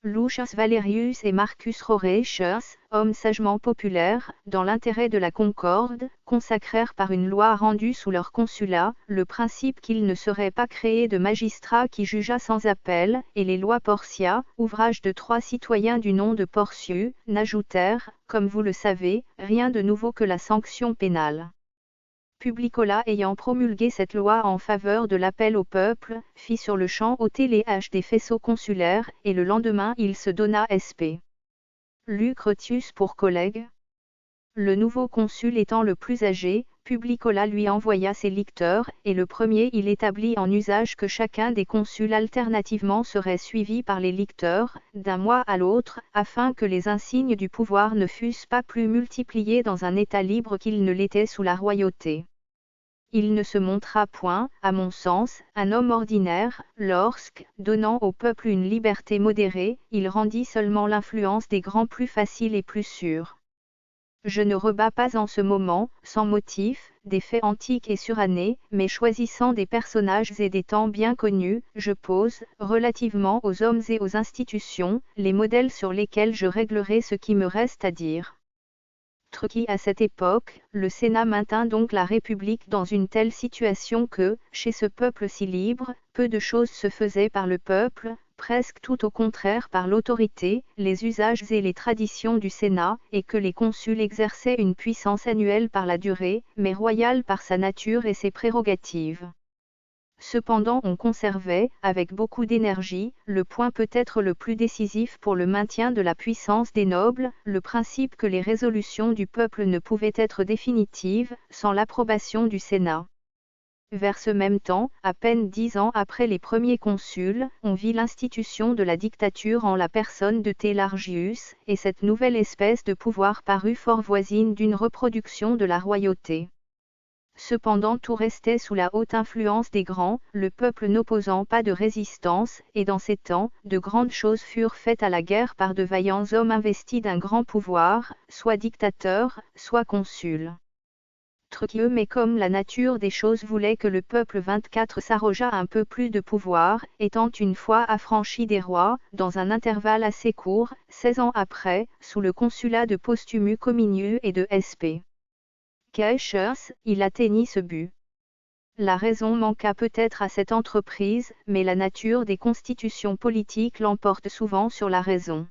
Lucius Valerius et Marcus Horatius, hommes sagement populaires, dans l'intérêt de la concorde, consacrèrent par une loi rendue sous leur consulat, le principe qu'il ne serait pas créé de magistrat qui jugeât sans appel, et les lois Porcia, ouvrage de 3 citoyens du nom de Porcius, n'ajoutèrent, comme vous le savez, rien de nouveau que la sanction pénale. Publicola ayant promulgué cette loi en faveur de l'appel au peuple, fit sur le champ ôter les haches des faisceaux consulaires, et le lendemain il se donna SP. Lucretius pour collègue. Le nouveau consul étant le plus âgé, Publicola lui envoya ses licteurs, et le premier il établit en usage que chacun des consuls alternativement serait suivi par les licteurs, d'un mois à l'autre, afin que les insignes du pouvoir ne fussent pas plus multipliés dans un État libre qu'il ne l'était sous la royauté. Il ne se montra point, à mon sens, un homme ordinaire, lorsque, donnant au peuple une liberté modérée, il rendit seulement l'influence des grands plus facile et plus sûre. Je ne rebats pas en ce moment, sans motif, des faits antiques et surannés, mais choisissant des personnages et des temps bien connus, je pose, relativement aux hommes et aux institutions, les modèles sur lesquels je réglerai ce qui me reste à dire. Truqui à cette époque, le Sénat maintint donc la République dans une telle situation que, chez ce peuple si libre, peu de choses se faisaient par le peuple, presque tout au contraire par l'autorité, les usages et les traditions du Sénat, et que les consuls exerçaient une puissance annuelle par la durée, mais royale par sa nature et ses prérogatives. Cependant on conservait, avec beaucoup d'énergie, le point peut-être le plus décisif pour le maintien de la puissance des nobles, le principe que les résolutions du peuple ne pouvaient être définitives, sans l'approbation du Sénat. Vers ce même temps, à peine 10 ans après les premiers consuls, on vit l'institution de la dictature en la personne de Télargius, et cette nouvelle espèce de pouvoir parut fort voisine d'une reproduction de la royauté. Cependant tout restait sous la haute influence des grands, le peuple n'opposant pas de résistance, et dans ces temps, de grandes choses furent faites à la guerre par de vaillants hommes investis d'un grand pouvoir, soit dictateurs, soit consuls. Truquieux mais comme la nature des choses voulait que le peuple 24 s'arrogeât un peu plus de pouvoir, étant une fois affranchi des rois, dans un intervalle assez court, 16 ans après, sous le consulat de Postumus Cominius et de Sp. Caesius, il atteignit ce but. La raison manqua peut-être à cette entreprise, mais la nature des constitutions politiques l'emporte souvent sur la raison.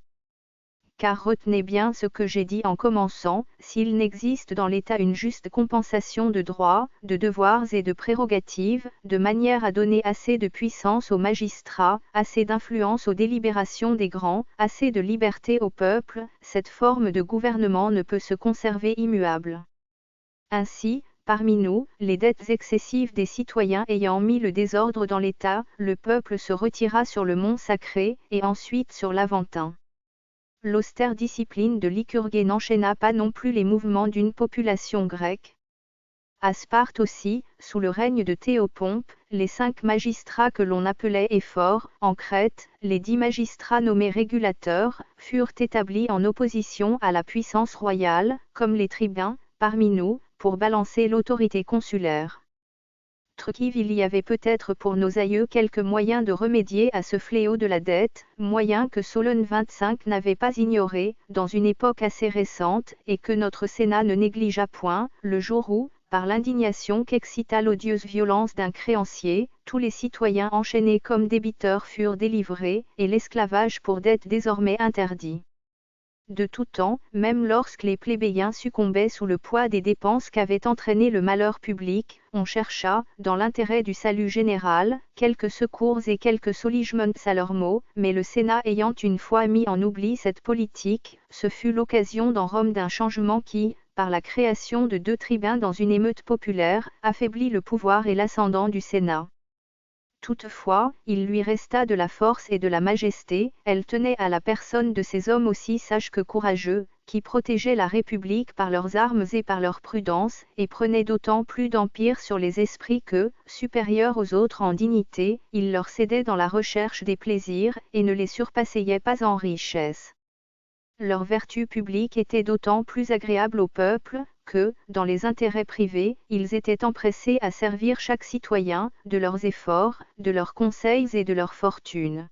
Car retenez bien ce que j'ai dit en commençant, s'il n'existe dans l'État une juste compensation de droits, de devoirs et de prérogatives, de manière à donner assez de puissance aux magistrats, assez d'influence aux délibérations des grands, assez de liberté au peuple, cette forme de gouvernement ne peut se conserver immuable. Ainsi, parmi nous, les dettes excessives des citoyens ayant mis le désordre dans l'État, le peuple se retira sur le mont sacré, et ensuite sur l'Aventin. L'austère discipline de Lycurgue n'enchaîna pas non plus les mouvements d'une population grecque. À Sparte aussi, sous le règne de Théopompe, les 5 magistrats que l'on appelait éphores, en Crète, les 10 magistrats nommés régulateurs, furent établis en opposition à la puissance royale, comme les tribuns, parmi nous, pour balancer l'autorité consulaire. Truquive il y avait peut-être pour nos aïeux quelques moyens de remédier à ce fléau de la dette, moyens que Solon 25 n'avait pas ignorés, dans une époque assez récente, et que notre Sénat ne négligea point, le jour où, par l'indignation qu'excita l'odieuse violence d'un créancier, tous les citoyens enchaînés comme débiteurs furent délivrés, et l'esclavage pour dette désormais interdit. De tout temps, même lorsque les plébéiens succombaient sous le poids des dépenses qu'avait entraîné le malheur public, on chercha, dans l'intérêt du salut général, quelques secours et quelques soulagements à leurs maux, mais le Sénat ayant une fois mis en oubli cette politique, ce fut l'occasion dans Rome d'un changement qui, par la création de 2 tribuns dans une émeute populaire, affaiblit le pouvoir et l'ascendant du Sénat. Toutefois, il lui resta de la force et de la majesté, elle tenait à la personne de ces hommes aussi sages que courageux, qui protégeaient la République par leurs armes et par leur prudence, et prenaient d'autant plus d'empire sur les esprits que, supérieurs aux autres en dignité, ils leur cédaient dans la recherche des plaisirs, et ne les surpassaient pas en richesse. Leur vertu publique était d'autant plus agréable au peuple, que, dans les intérêts privés, ils étaient empressés à servir chaque citoyen, de leurs efforts, de leurs conseils et de leur fortune.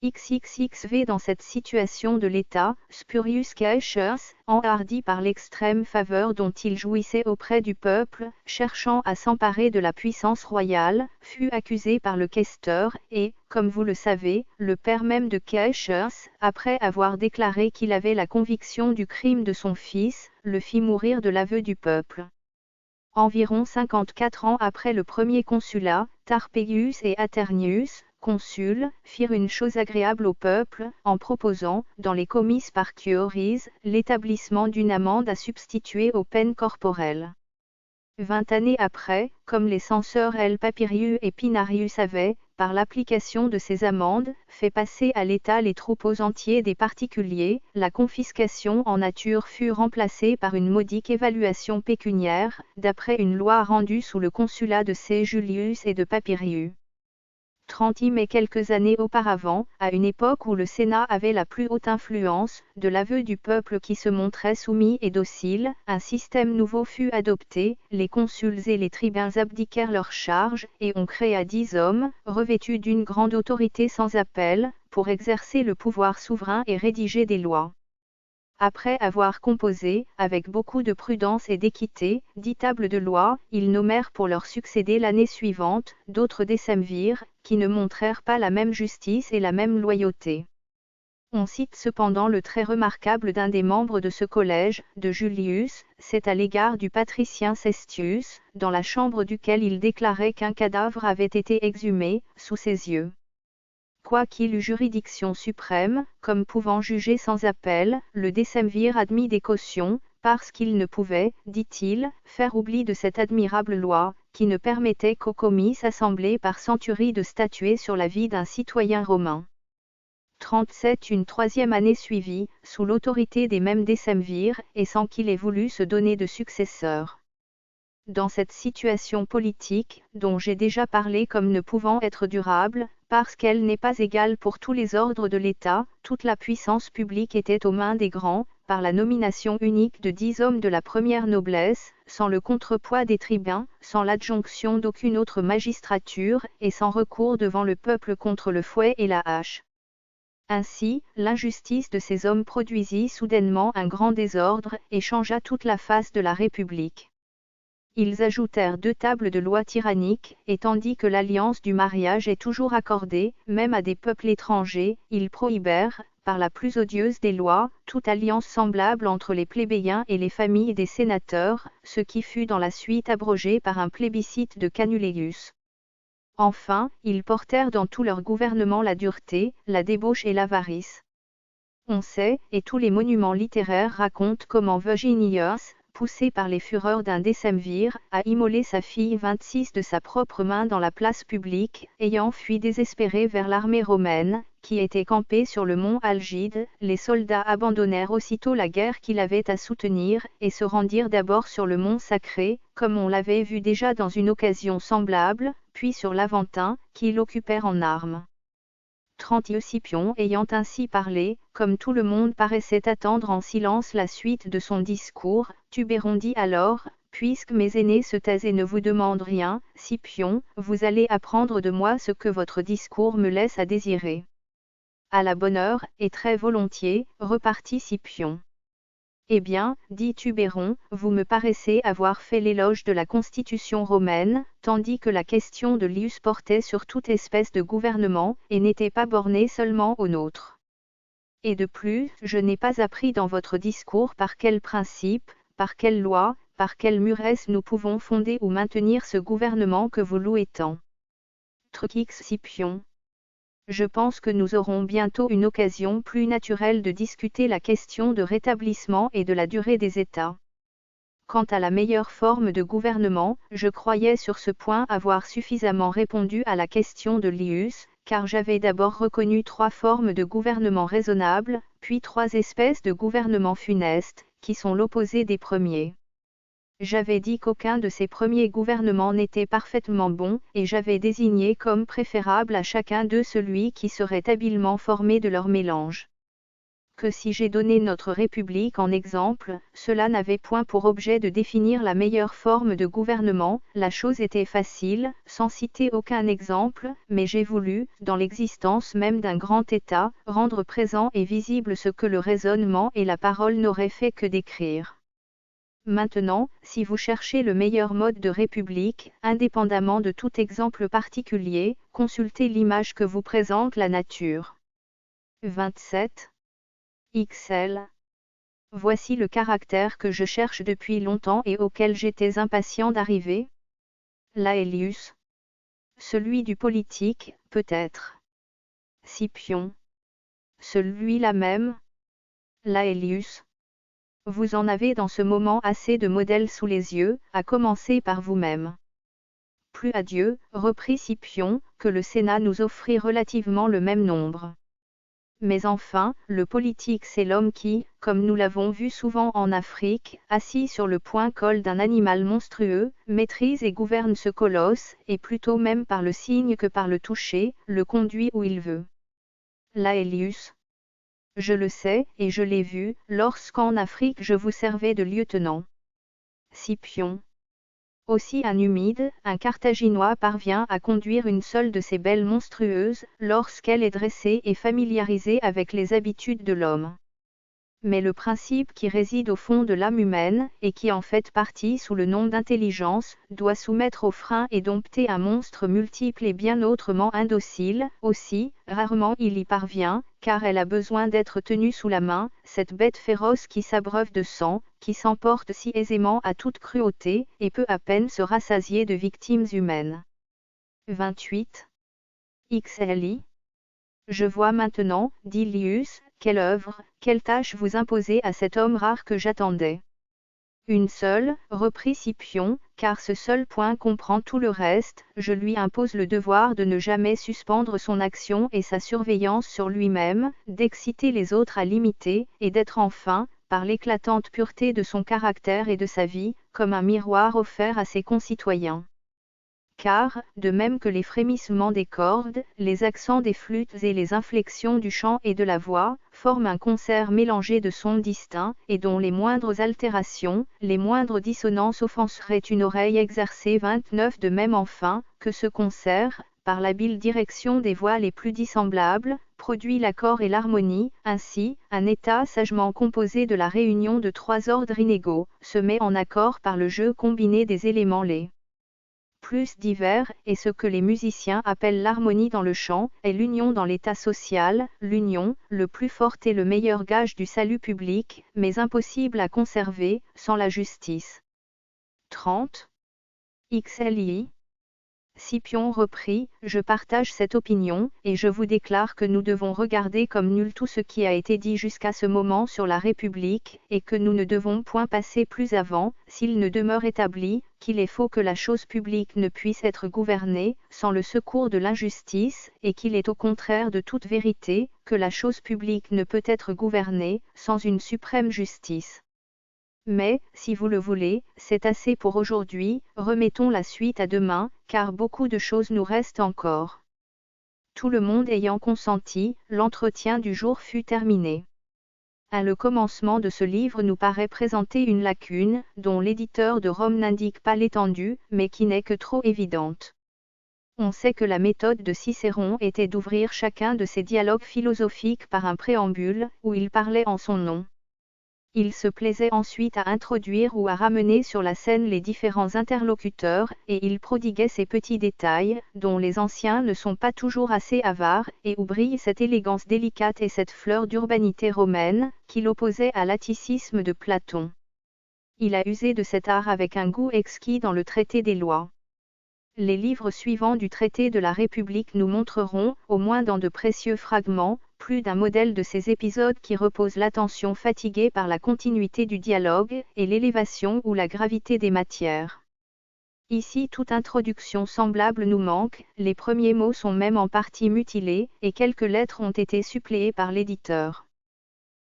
XXXV dans cette situation de l'État, Spurius Caesius, enhardi par l'extrême faveur dont il jouissait auprès du peuple, cherchant à s'emparer de la puissance royale, fut accusé par le questeur, et, comme vous le savez, le père même de Caesius, après avoir déclaré qu'il avait la conviction du crime de son fils, le fit mourir de l'aveu du peuple. Environ 54 ans après le premier consulat, Tarpeius et Aternius, consuls, firent une chose agréable au peuple, en proposant, dans les comices par Chioris, l'établissement d'une amende à substituer aux peines corporelles. 20 années après, comme les censeurs L. Papirius et Pinarius avaient, par l'application de ces amendes, fait passer à l'État les troupeaux entiers des particuliers, la confiscation en nature fut remplacée par une modique évaluation pécuniaire, d'après une loi rendue sous le consulat de C. Julius et de Papirius. 30 mais quelques années auparavant, à une époque où le Sénat avait la plus haute influence, de l'aveu du peuple qui se montrait soumis et docile, un système nouveau fut adopté, les consuls et les tribuns abdiquèrent leurs charges, et on créa 10 hommes, revêtus d'une grande autorité sans appel, pour exercer le pouvoir souverain et rédiger des lois. Après avoir composé, avec beaucoup de prudence et d'équité, 10 tables de loi, ils nommèrent pour leur succéder l'année suivante, d'autres décemvirs, qui ne montrèrent pas la même justice et la même loyauté. On cite cependant le trait remarquable d'un des membres de ce collège, de Julius, c'est à l'égard du patricien Cestius, dans la chambre duquel il déclarait qu'un cadavre avait été exhumé, sous ses yeux. Quoiqu'il eût juridiction suprême, comme pouvant juger sans appel, le décemvir admit des cautions, parce qu'il ne pouvait, dit-il, faire oubli de cette admirable loi, qui ne permettait qu'aux comices assemblés par centurie de statuer sur la vie d'un citoyen romain. 37 Une troisième année suivit, sous l'autorité des mêmes décemvirs, et sans qu'il ait voulu se donner de successeur. Dans cette situation politique, dont j'ai déjà parlé comme ne pouvant être durable, parce qu'elle n'est pas égale pour tous les ordres de l'État, toute la puissance publique était aux mains des grands, par la nomination unique de 10 hommes de la première noblesse, sans le contrepoids des tribuns, sans l'adjonction d'aucune autre magistrature, et sans recours devant le peuple contre le fouet et la hache. Ainsi, l'injustice de ces hommes produisit soudainement un grand désordre, et changea toute la face de la République. Ils ajoutèrent 2 tables de loi tyranniques, et tandis que l'alliance du mariage est toujours accordée, même à des peuples étrangers, ils prohibèrent, par la plus odieuse des lois, toute alliance semblable entre les plébéiens et les familles des sénateurs, ce qui fut dans la suite abrogé par un plébiscite de Canuleius. Enfin, ils portèrent dans tout leur gouvernement la dureté, la débauche et l'avarice. On sait, et tous les monuments littéraires racontent comment Virginius, poussé par les fureurs d'un décemvir, a immolé sa fille 26 de sa propre main dans la place publique, ayant fui désespéré vers l'armée romaine, qui était campée sur le mont Algide. Les soldats abandonnèrent aussitôt la guerre qu'il avait à soutenir, et se rendirent d'abord sur le mont Sacré, comme on l'avait vu déjà dans une occasion semblable, puis sur l'Aventin, qu'ils occupèrent en armes. 30 Scipion ayant ainsi parlé, comme tout le monde paraissait attendre en silence la suite de son discours, Tubéron dit alors, puisque mes aînés se taisent et ne vous demandent rien, Scipion, vous allez apprendre de moi ce que votre discours me laisse à désirer. À la bonne heure, et très volontiers, repartit Scipion. Eh bien, dit Tubéron, vous me paraissez avoir fait l'éloge de la Constitution romaine, tandis que la question de Lius portait sur toute espèce de gouvernement, et n'était pas bornée seulement au nôtre. Et de plus, je n'ai pas appris dans votre discours par quel principe, par quelle loi, par quelle muresse nous pouvons fonder ou maintenir ce gouvernement que vous louez tant. Truquix Scipion. Je pense que nous aurons bientôt une occasion plus naturelle de discuter la question de rétablissement et de la durée des États. Quant à la meilleure forme de gouvernement, je croyais sur ce point avoir suffisamment répondu à la question de Lius, car j'avais d'abord reconnu 3 formes de gouvernement raisonnables, puis 3 espèces de gouvernement funestes, qui sont l'opposé des premiers. J'avais dit qu'aucun de ces premiers gouvernements n'était parfaitement bon, et j'avais désigné comme préférable à chacun d'eux celui qui serait habilement formé de leur mélange. Que si j'ai donné notre République en exemple, cela n'avait point pour objet de définir la meilleure forme de gouvernement, la chose était facile, sans citer aucun exemple, mais j'ai voulu, dans l'existence même d'un grand État, rendre présent et visible ce que le raisonnement et la parole n'auraient fait que décrire. Maintenant, si vous cherchez le meilleur mode de république, indépendamment de tout exemple particulier, consultez l'image que vous présente la nature. 27. XL. Voici le caractère que je cherche depuis longtemps et auquel j'étais impatient d'arriver. Laelius. Celui du politique, peut-être. Scipion. Celui-là même. Laelius. Vous en avez dans ce moment assez de modèles sous les yeux, à commencer par vous-même. Plus à Dieu, reprit Scipion, que le Sénat nous offrit relativement le même nombre. Mais enfin, le politique c'est l'homme qui, comme nous l'avons vu souvent en Afrique, assis sur le point-col d'un animal monstrueux, maîtrise et gouverne ce colosse, et plutôt même par le signe que par le toucher, le conduit où il veut. Laelius. Je le sais, et je l'ai vu, lorsqu'en Afrique je vous servais de lieutenant. Scipion. Aussi un humide, un Carthaginois parvient à conduire une seule de ces belles monstrueuses, lorsqu'elle est dressée et familiarisée avec les habitudes de l'homme. Mais le principe qui réside au fond de l'âme humaine, et qui en fait partie sous le nom d'intelligence, doit soumettre au frein et dompter un monstre multiple et bien autrement indocile. Aussi, rarement il y parvient, car elle a besoin d'être tenue sous la main, cette bête féroce qui s'abreuve de sang, qui s'emporte si aisément à toute cruauté, et peut à peine se rassasier de victimes humaines. 28. XLI. Je vois maintenant, dit Lius, quelle œuvre, quelle tâche vous imposez à cet homme rare que j'attendais. Une seule, reprit Scipion, car ce seul point comprend tout le reste, je lui impose le devoir de ne jamais suspendre son action et sa surveillance sur lui-même, d'exciter les autres à l'imiter, et d'être enfin, par l'éclatante pureté de son caractère et de sa vie, comme un miroir offert à ses concitoyens. Car, de même que les frémissements des cordes, les accents des flûtes et les inflexions du chant et de la voix, forment un concert mélangé de sons distincts, et dont les moindres altérations, les moindres dissonances offenseraient une oreille exercée. 29. De même enfin, que ce concert, par l'habile direction des voix les plus dissemblables, produit l'accord et l'harmonie, ainsi, un état sagement composé de la réunion de trois ordres inégaux, se met en accord par le jeu combiné des éléments les plus divers, et ce que les musiciens appellent l'harmonie dans le chant, est l'union dans l'état social, l'union, le plus forte et le meilleur gage du salut public, mais impossible à conserver, sans la justice. 30. XLI. Scipion reprit, je partage cette opinion, et je vous déclare que nous devons regarder comme nul tout ce qui a été dit jusqu'à ce moment sur la République, et que nous ne devons point passer plus avant, s'il ne demeure établi, qu'il est faux que la chose publique ne puisse être gouvernée, sans le secours de l'injustice, et qu'il est au contraire de toute vérité, que la chose publique ne peut être gouvernée, sans une suprême justice. Mais, si vous le voulez, c'est assez pour aujourd'hui, remettons la suite à demain, car beaucoup de choses nous restent encore. Tout le monde ayant consenti, l'entretien du jour fut terminé. À le commencement de ce livre nous paraît présenter une lacune, dont l'éditeur de Rome n'indique pas l'étendue, mais qui n'est que trop évidente. On sait que la méthode de Cicéron était d'ouvrir chacun de ses dialogues philosophiques par un préambule, où il parlait en son nom. Il se plaisait ensuite à introduire ou à ramener sur la scène les différents interlocuteurs, et il prodiguait ces petits détails, dont les anciens ne sont pas toujours assez avares, et où brille cette élégance délicate et cette fleur d'urbanité romaine, qu'il opposait à l'atticisme de Platon. Il a usé de cet art avec un goût exquis dans le traité des lois. Les livres suivants du traité de la République nous montreront, au moins dans de précieux fragments, plus d'un modèle de ces épisodes qui reposent l'attention fatiguée par la continuité du dialogue, et l'élévation ou la gravité des matières. Ici toute introduction semblable nous manque, les premiers mots sont même en partie mutilés, et quelques lettres ont été suppléées par l'éditeur.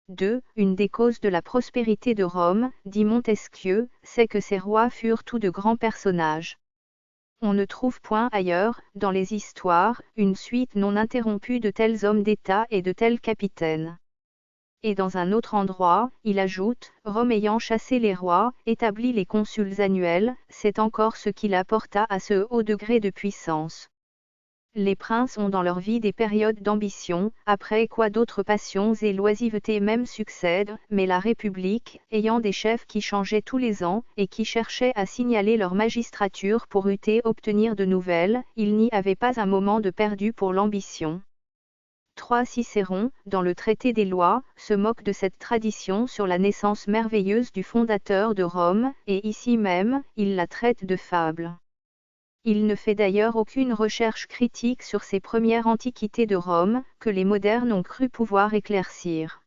2. Une des causes de la prospérité de Rome, dit Montesquieu, c'est que ses rois furent tous de grands personnages. On ne trouve point ailleurs, dans les histoires, une suite non interrompue de tels hommes d'État et de tels capitaines. Et dans un autre endroit, il ajoute, Rome ayant chassé les rois, établi les consuls annuels, c'est encore ce qui la porta à ce haut degré de puissance. Les princes ont dans leur vie des périodes d'ambition, après quoi d'autres passions et loisivetés même succèdent, mais la République, ayant des chefs qui changeaient tous les ans, et qui cherchaient à signaler leur magistrature pour obtenir de nouvelles, il n'y avait pas un moment de perdu pour l'ambition. 3. Cicéron, dans le traité des lois, se moque de cette tradition sur la naissance merveilleuse du fondateur de Rome, et ici même, il la traite de fable. Il ne fait d'ailleurs aucune recherche critique sur ces premières antiquités de Rome, que les modernes ont cru pouvoir éclaircir.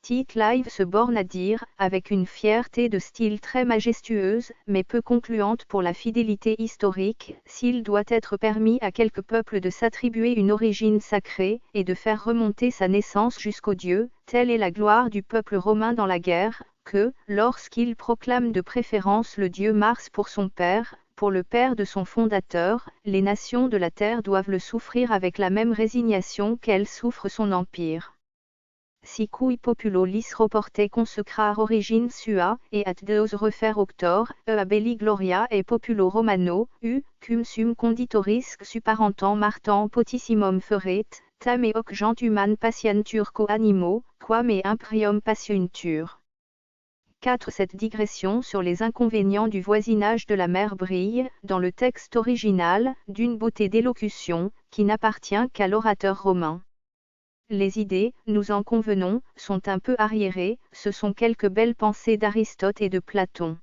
Tite Live se borne à dire, avec une fierté de style très majestueuse, mais peu concluante pour la fidélité historique, s'il doit être permis à quelque peuple de s'attribuer une origine sacrée, et de faire remonter sa naissance jusqu'aux dieux, telle est la gloire du peuple romain dans la guerre, que, lorsqu'il proclame de préférence le dieu Mars pour son père, pour le père de son fondateur, les nations de la terre doivent le souffrir avec la même résignation qu'elles souffrent son empire. Si cui populo lis reporte consecrar origine sua, et at deos refer auctor, a belli gloria et populo romano, cum sum conditoris supparentam martam potissimum feret, tam et hoc gentuman patientur co animo, quam et imprium patiuntur. 4. Cette digression sur les inconvénients du voisinage de la mer brille, dans le texte original, d'une beauté d'élocution, qui n'appartient qu'à l'orateur romain. Les idées, nous en convenons, sont un peu arriérées, ce sont quelques belles pensées d'Aristote et de Platon.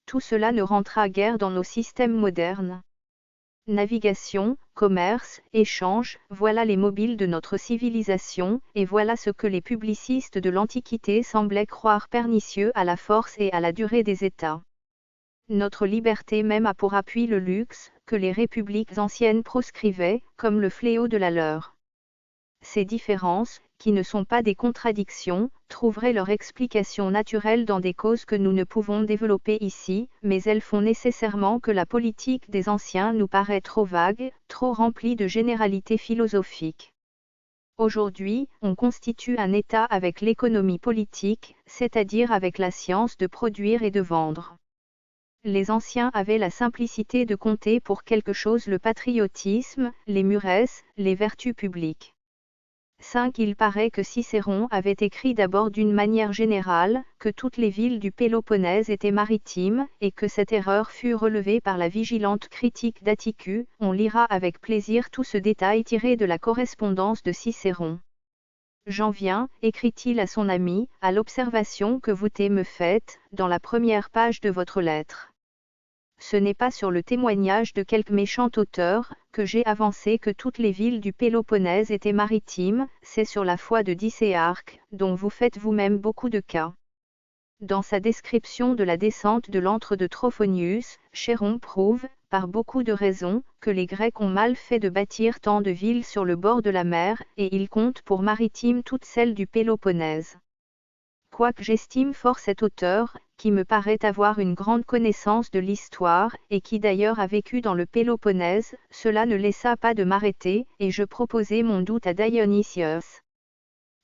Tout cela ne rentrera guère dans nos systèmes modernes. Navigation, commerce, échange, voilà les mobiles de notre civilisation, et voilà ce que les publicistes de l'Antiquité semblaient croire pernicieux à la force et à la durée des États. Notre liberté même a pour appui le luxe, que les républiques anciennes proscrivaient, comme le fléau de la leur. Ces différences, qui ne sont pas des contradictions, trouveraient leur explication naturelle dans des causes que nous ne pouvons développer ici, mais elles font nécessairement que la politique des anciens nous paraît trop vague, trop remplie de généralités philosophiques. Aujourd'hui, on constitue un État avec l'économie politique, c'est-à-dire avec la science de produire et de vendre. Les anciens avaient la simplicité de compter pour quelque chose le patriotisme, les muresses, les vertus publiques. 5. Il paraît que Cicéron avait écrit d'abord d'une manière générale, que toutes les villes du Péloponnèse étaient maritimes, et que cette erreur fut relevée par la vigilante critique d'Atticus. On lira avec plaisir tout ce détail tiré de la correspondance de Cicéron. J'en viens, écrit-il à son ami, à l'observation que vous me faites, dans la première page de votre lettre. Ce n'est pas sur le témoignage de quelque méchant auteur, que j'ai avancé que toutes les villes du Péloponnèse étaient maritimes, c'est sur la foi de Dicéarque, dont vous faites vous-même beaucoup de cas. Dans sa description de la descente de l'antre de Trophonius, Chéron prouve, par beaucoup de raisons, que les Grecs ont mal fait de bâtir tant de villes sur le bord de la mer, et ils comptent pour maritimes toutes celles du Péloponnèse. Quoique j'estime fort cet auteur, qui me paraît avoir une grande connaissance de l'histoire, et qui d'ailleurs a vécu dans le Péloponnèse, cela ne laissa pas de m'arrêter, et je proposai mon doute à Dionysios.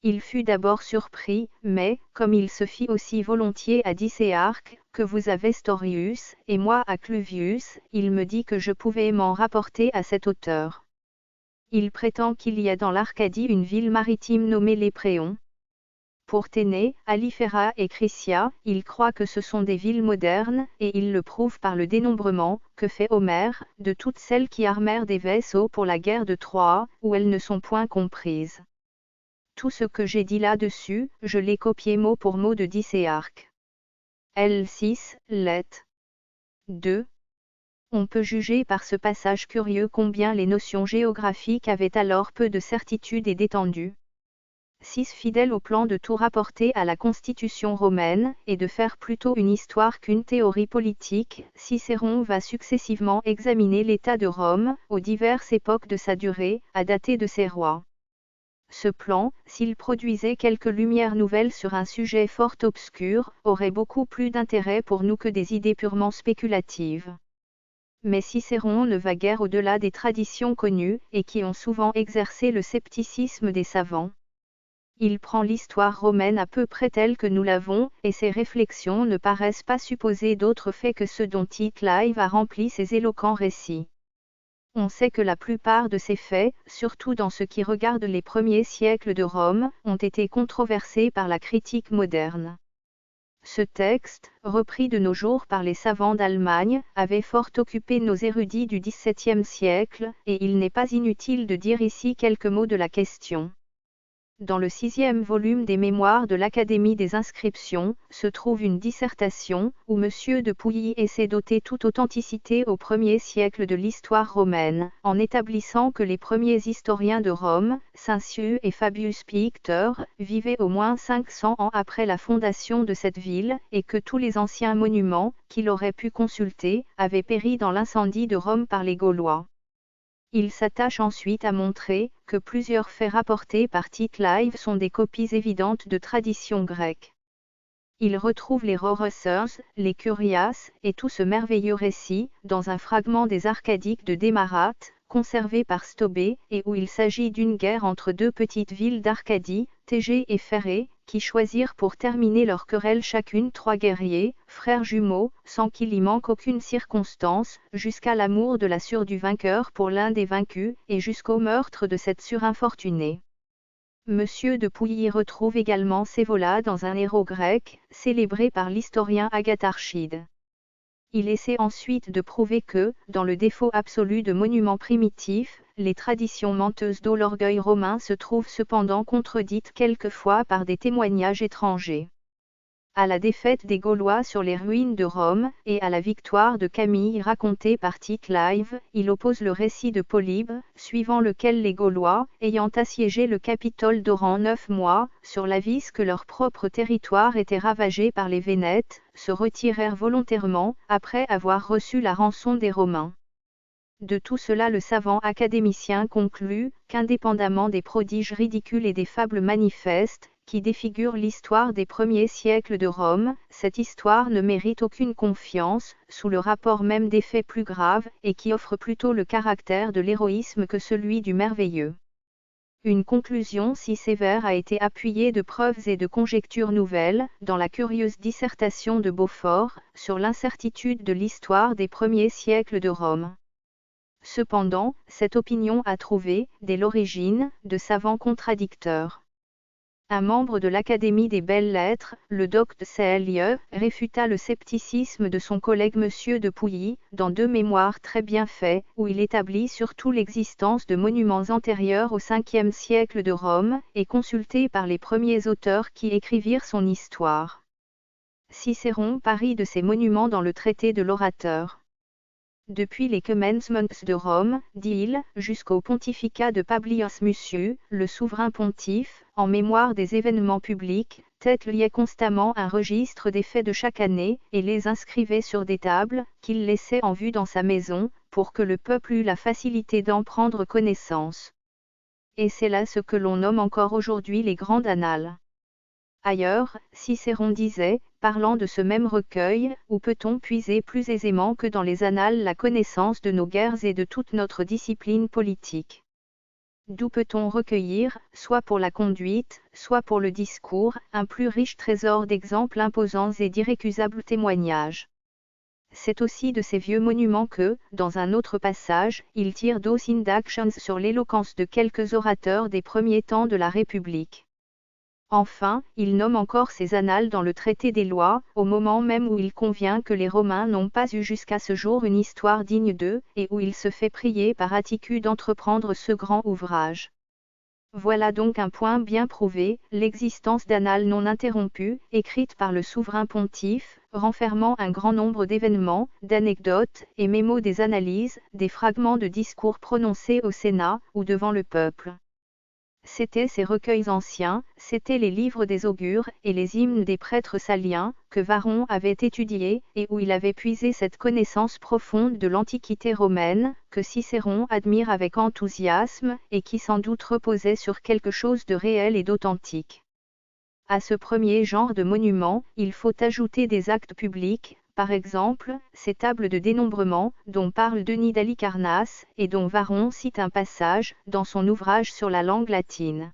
Il fut d'abord surpris, mais, comme il se fit aussi volontiers à Dicéarque, que vous à Vestorius, et moi à Cluvius, il me dit que je pouvais m'en rapporter à cet auteur. Il prétend qu'il y a dans l'Arcadie une ville maritime nommée Lépréon. Pour Ténée, Aliféra et Chrysia, il croit que ce sont des villes modernes, et il le prouve par le dénombrement, que fait Homère, de toutes celles qui armèrent des vaisseaux pour la guerre de Troie, où elles ne sont point comprises. Tout ce que j'ai dit là-dessus, je l'ai copié mot pour mot de Dicéarque. L6, Let. 2. On peut juger par ce passage curieux combien les notions géographiques avaient alors peu de certitude et d'étendue. 6. Fidèle au plan de tout rapporter à la constitution romaine, et de faire plutôt une histoire qu'une théorie politique, Cicéron va successivement examiner l'état de Rome, aux diverses époques de sa durée, à dater de ses rois. Ce plan, s'il produisait quelques lumières nouvelles sur un sujet fort obscur, aurait beaucoup plus d'intérêt pour nous que des idées purement spéculatives. Mais Cicéron ne va guère au-delà des traditions connues, et qui ont souvent exercé le scepticisme des savants. Il prend l'histoire romaine à peu près telle que nous l'avons, et ses réflexions ne paraissent pas supposer d'autres faits que ceux dont Tite Live a rempli ses éloquents récits. On sait que la plupart de ces faits, surtout dans ce qui regarde les premiers siècles de Rome, ont été controversés par la critique moderne. Ce texte, repris de nos jours par les savants d'Allemagne, avait fort occupé nos érudits du XVIIe siècle, et il n'est pas inutile de dire ici quelques mots de la question. Dans le 6e volume des Mémoires de l'Académie des inscriptions, se trouve une dissertation, où M. de Pouilly essaie d'ôter toute authenticité au 1er siècle de l'histoire romaine, en établissant que les premiers historiens de Rome, Cincius et Fabius Pictor, vivaient au moins 500 ans après la fondation de cette ville, et que tous les anciens monuments, qu'il aurait pu consulter, avaient péri dans l'incendie de Rome par les Gaulois. Il s'attache ensuite à montrer que plusieurs faits rapportés par Tite Live sont des copies évidentes de traditions grecques. Il retrouve les Roresseurs, les Curias, et tout ce merveilleux récit, dans un fragment des Arcadiques de Démarate, conservé par Stobée, et où il s'agit d'une guerre entre deux petites villes d'Arcadie, Thégée et Phérée, qui choisirent pour terminer leur querelle chacune 3 guerriers, frères jumeaux, sans qu'il y manque aucune circonstance, jusqu'à l'amour de la sœur du vainqueur pour l'un des vaincus, et jusqu'au meurtre de cette sœur infortunée. Monsieur de Pouilly retrouve également Sévola dans un héros grec, célébré par l'historien Agatharchide. Il essaie ensuite de prouver que, dans le défaut absolu de monuments primitifs, les traditions menteuses de l'orgueil romain se trouvent cependant contredites quelquefois par des témoignages étrangers. À la défaite des Gaulois sur les ruines de Rome, et à la victoire de Camille racontée par Tite Live, il oppose le récit de Polybe, suivant lequel les Gaulois, ayant assiégé le Capitole durant 9 mois, sur l'avis que leur propre territoire était ravagé par les Vénètes, se retirèrent volontairement, après avoir reçu la rançon des Romains. De tout cela le savant académicien conclut, qu'indépendamment des prodiges ridicules et des fables manifestes, qui défigurent l'histoire des premiers siècles de Rome, cette histoire ne mérite aucune confiance, sous le rapport même des faits plus graves, et qui offre plutôt le caractère de l'héroïsme que celui du merveilleux. Une conclusion si sévère a été appuyée de preuves et de conjectures nouvelles, dans la curieuse dissertation de Beaufort, sur l'incertitude de l'histoire des premiers siècles de Rome. Cependant, cette opinion a trouvé, dès l'origine, de savants contradicteurs. Un membre de l'Académie des Belles-Lettres, le docte C.L.I.E., réfuta le scepticisme de son collègue Monsieur de Pouilly, dans 2 mémoires très bien faits, où il établit surtout l'existence de monuments antérieurs au 5e siècle de Rome, et consultés par les premiers auteurs qui écrivirent son histoire. Cicéron parie de ces monuments dans le traité de l'Orateur. Depuis les commencements de Rome, dit-il, jusqu'au pontificat de Publius Mucius, le souverain pontife, en mémoire des événements publics, liait constamment un registre des faits de chaque année, et les inscrivait sur des tables, qu'il laissait en vue dans sa maison, pour que le peuple eût la facilité d'en prendre connaissance. Et c'est là ce que l'on nomme encore aujourd'hui les grandes annales. Ailleurs, Cicéron disait, parlant de ce même recueil, où peut-on puiser plus aisément que dans les annales la connaissance de nos guerres et de toute notre discipline politique. D'où peut-on recueillir, soit pour la conduite, soit pour le discours, un plus riche trésor d'exemples imposants et d'irrécusables témoignages. C'est aussi de ces vieux monuments que, dans un autre passage, il tire d'Os Actions sur l'éloquence de quelques orateurs des premiers temps de la République. Enfin, il nomme encore ces annales dans le traité des lois, au moment même où il convient que les Romains n'ont pas eu jusqu'à ce jour une histoire digne d'eux, et où il se fait prier par Atticus d'entreprendre ce grand ouvrage. Voilà donc un point bien prouvé, l'existence d'annales non interrompues, écrites par le souverain pontife, renfermant un grand nombre d'événements, d'anecdotes, et mémos des analyses, des fragments de discours prononcés au Sénat, ou devant le peuple. C'étaient ces recueils anciens, c'étaient les livres des augures et les hymnes des prêtres saliens, que Varron avait étudiés, et où il avait puisé cette connaissance profonde de l'Antiquité romaine, que Cicéron admire avec enthousiasme, et qui sans doute reposait sur quelque chose de réel et d'authentique. À ce premier genre de monuments, il faut ajouter des actes publics, par exemple, ces tables de dénombrement, dont parle Denis d'Halicarnasse, et dont Varron cite un passage, dans son ouvrage sur la langue latine.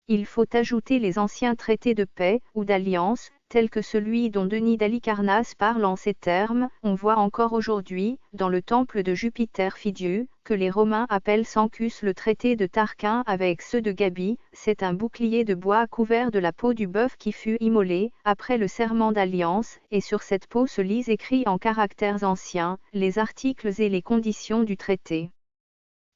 Il faut ajouter les anciens traités de paix, ou d'alliance, tels que celui dont Denis d'Halicarnasse parle en ces termes, on voit encore aujourd'hui, dans le temple de Jupiter Fidiu, que les Romains appellent Sancus le traité de Tarquin avec ceux de Gabi, c'est un bouclier de bois couvert de la peau du bœuf qui fut immolé, après le serment d'alliance, et sur cette peau se lisent écrits en caractères anciens, les articles et les conditions du traité.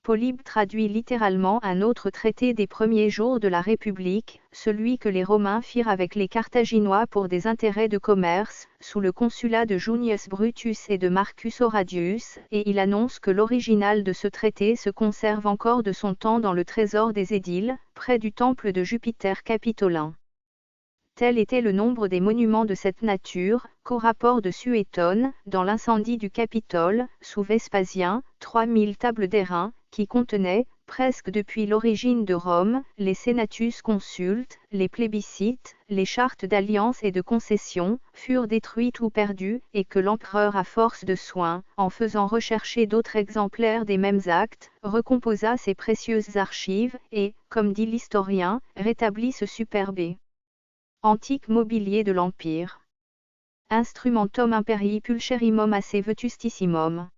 Polybe traduit littéralement un autre traité des premiers jours de la République, celui que les Romains firent avec les Carthaginois pour des intérêts de commerce, sous le consulat de Junius Brutus et de Marcus Horadius, et il annonce que l'original de ce traité se conserve encore de son temps dans le trésor des édiles, près du temple de Jupiter Capitolin. Tel était le nombre des monuments de cette nature, qu'au rapport de Suétone, dans l'incendie du Capitole, sous Vespasien, 3000 tables d'airain, qui contenaient, presque depuis l'origine de Rome, les senatus consultes, les plébiscites, les chartes d'alliance et de concession, furent détruites ou perdues, et que l'empereur à force de soin, en faisant rechercher d'autres exemplaires des mêmes actes, recomposa ces précieuses archives, et, comme dit l'historien, rétablit ce superbe Antique mobilier de l'Empire. Instrumentum imperii pulcherimum asse vetustissimum.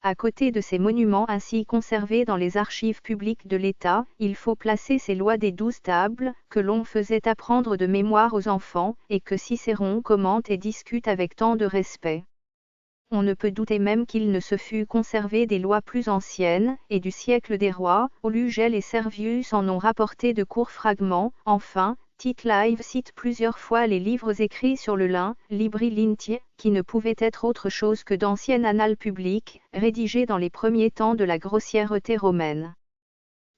À côté de ces monuments ainsi conservés dans les archives publiques de l'État, il faut placer ces lois des 12 tables, que l'on faisait apprendre de mémoire aux enfants, et que Cicéron commente et discute avec tant de respect. On ne peut douter même qu'il ne se fût conservé des lois plus anciennes, et du siècle des rois, Olugel et Servius en ont rapporté de courts fragments. Enfin, Tite Live cite plusieurs fois les livres écrits sur le lin, Libri Linti, qui ne pouvaient être autre chose que d'anciennes annales publiques, rédigées dans les premiers temps de la grossièreté romaine.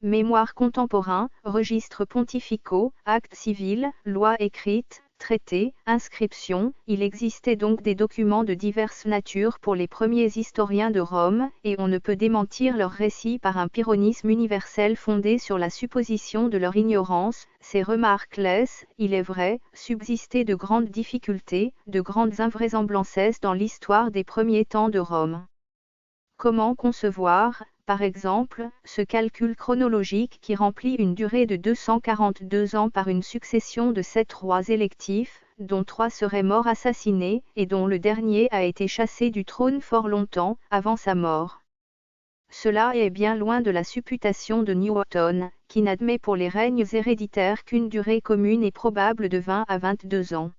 Mémoires contemporains, registres pontificaux, actes civils, lois écrites, traités, inscriptions, il existait donc des documents de diverses natures pour les premiers historiens de Rome, et on ne peut démentir leurs récits par un pyrrhonisme universel fondé sur la supposition de leur ignorance. Ces remarques laissent, il est vrai, subsister de grandes difficultés, de grandes invraisemblances dans l'histoire des premiers temps de Rome. Comment concevoir, par exemple, ce calcul chronologique qui remplit une durée de 242 ans par une succession de 7 rois électifs, dont 3 seraient morts assassinés, et dont le dernier a été chassé du trône fort longtemps avant sa mort. Cela est bien loin de la supputation de Newton, qui n'admet pour les règnes héréditaires qu'une durée commune et probable de 20 à 22 ans.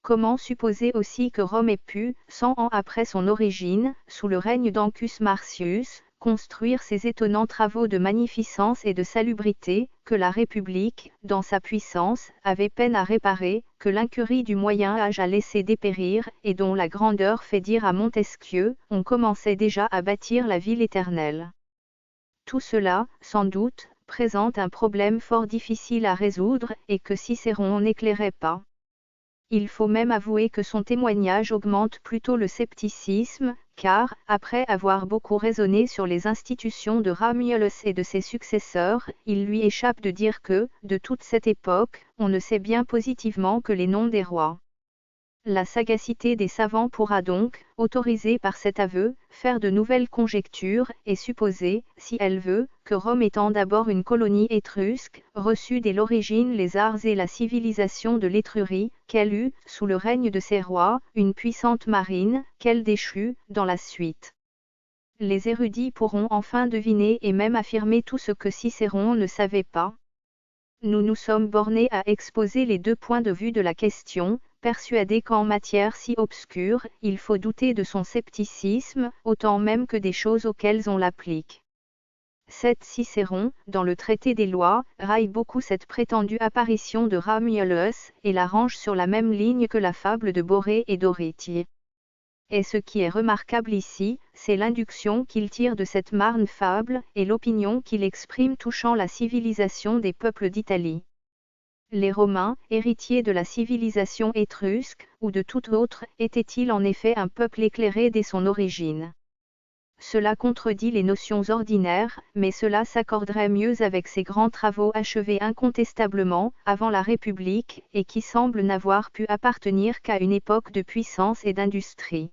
Comment supposer aussi que Rome ait pu, 100 ans après son origine, sous le règne d'Ancus Marcius, construire ces étonnants travaux de magnificence et de salubrité, que la République, dans sa puissance, avait peine à réparer, que l'incurie du Moyen Âge a laissé dépérir, et dont la grandeur fait dire à Montesquieu, on commençait déjà à bâtir la ville éternelle. Tout cela, sans doute, présente un problème fort difficile à résoudre, et que Cicéron n'éclairait pas. Il faut même avouer que son témoignage augmente plutôt le scepticisme, car, après avoir beaucoup raisonné sur les institutions de Romulus et de ses successeurs, il lui échappe de dire que, de toute cette époque, on ne sait bien positivement que les noms des rois. La sagacité des savants pourra donc, autorisée par cet aveu, faire de nouvelles conjectures, et supposer, si elle veut, que Rome étant d'abord une colonie étrusque, reçut dès l'origine les arts et la civilisation de l'Étrurie, qu'elle eut, sous le règne de ses rois, une puissante marine, qu'elle déchut, dans la suite. Les érudits pourront enfin deviner et même affirmer tout ce que Cicéron ne savait pas. Nous nous sommes bornés à exposer les 2 points de vue de la question, persuadés qu'en matière si obscure, il faut douter de son scepticisme, autant même que des choses auxquelles on l'applique. Cicéron, dans le traité des lois, raille beaucoup cette prétendue apparition de Romulus, et la range sur la même ligne que la fable de Borée et d'Oritier. Et ce qui est remarquable ici, c'est l'induction qu'il tire de cette marne fable, et l'opinion qu'il exprime touchant la civilisation des peuples d'Italie. Les Romains, héritiers de la civilisation étrusque, ou de toute autre, étaient-ils en effet un peuple éclairé dès son origine? Cela contredit les notions ordinaires, mais cela s'accorderait mieux avec ces grands travaux achevés incontestablement, avant la République, et qui semblent n'avoir pu appartenir qu'à une époque de puissance et d'industrie.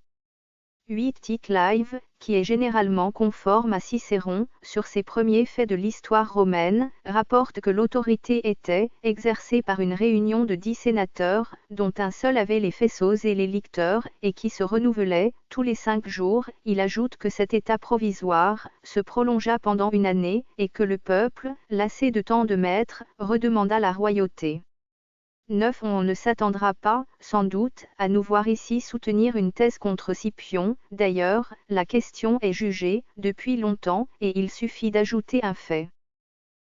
8. Tite Live, qui est généralement conforme à Cicéron, sur ces premiers faits de l'histoire romaine, rapporte que l'autorité était exercée par une réunion de 10 sénateurs, dont un seul avait les faisceaux et les licteurs, et qui se renouvelait, tous les 5 jours. Il ajoute que cet état provisoire se prolongea pendant une année, et que le peuple, lassé de tant de maîtres, redemanda la royauté. 9. On ne s'attendra pas, sans doute, à nous voir ici soutenir une thèse contre Scipion. D'ailleurs, la question est jugée, depuis longtemps, et il suffit d'ajouter un fait.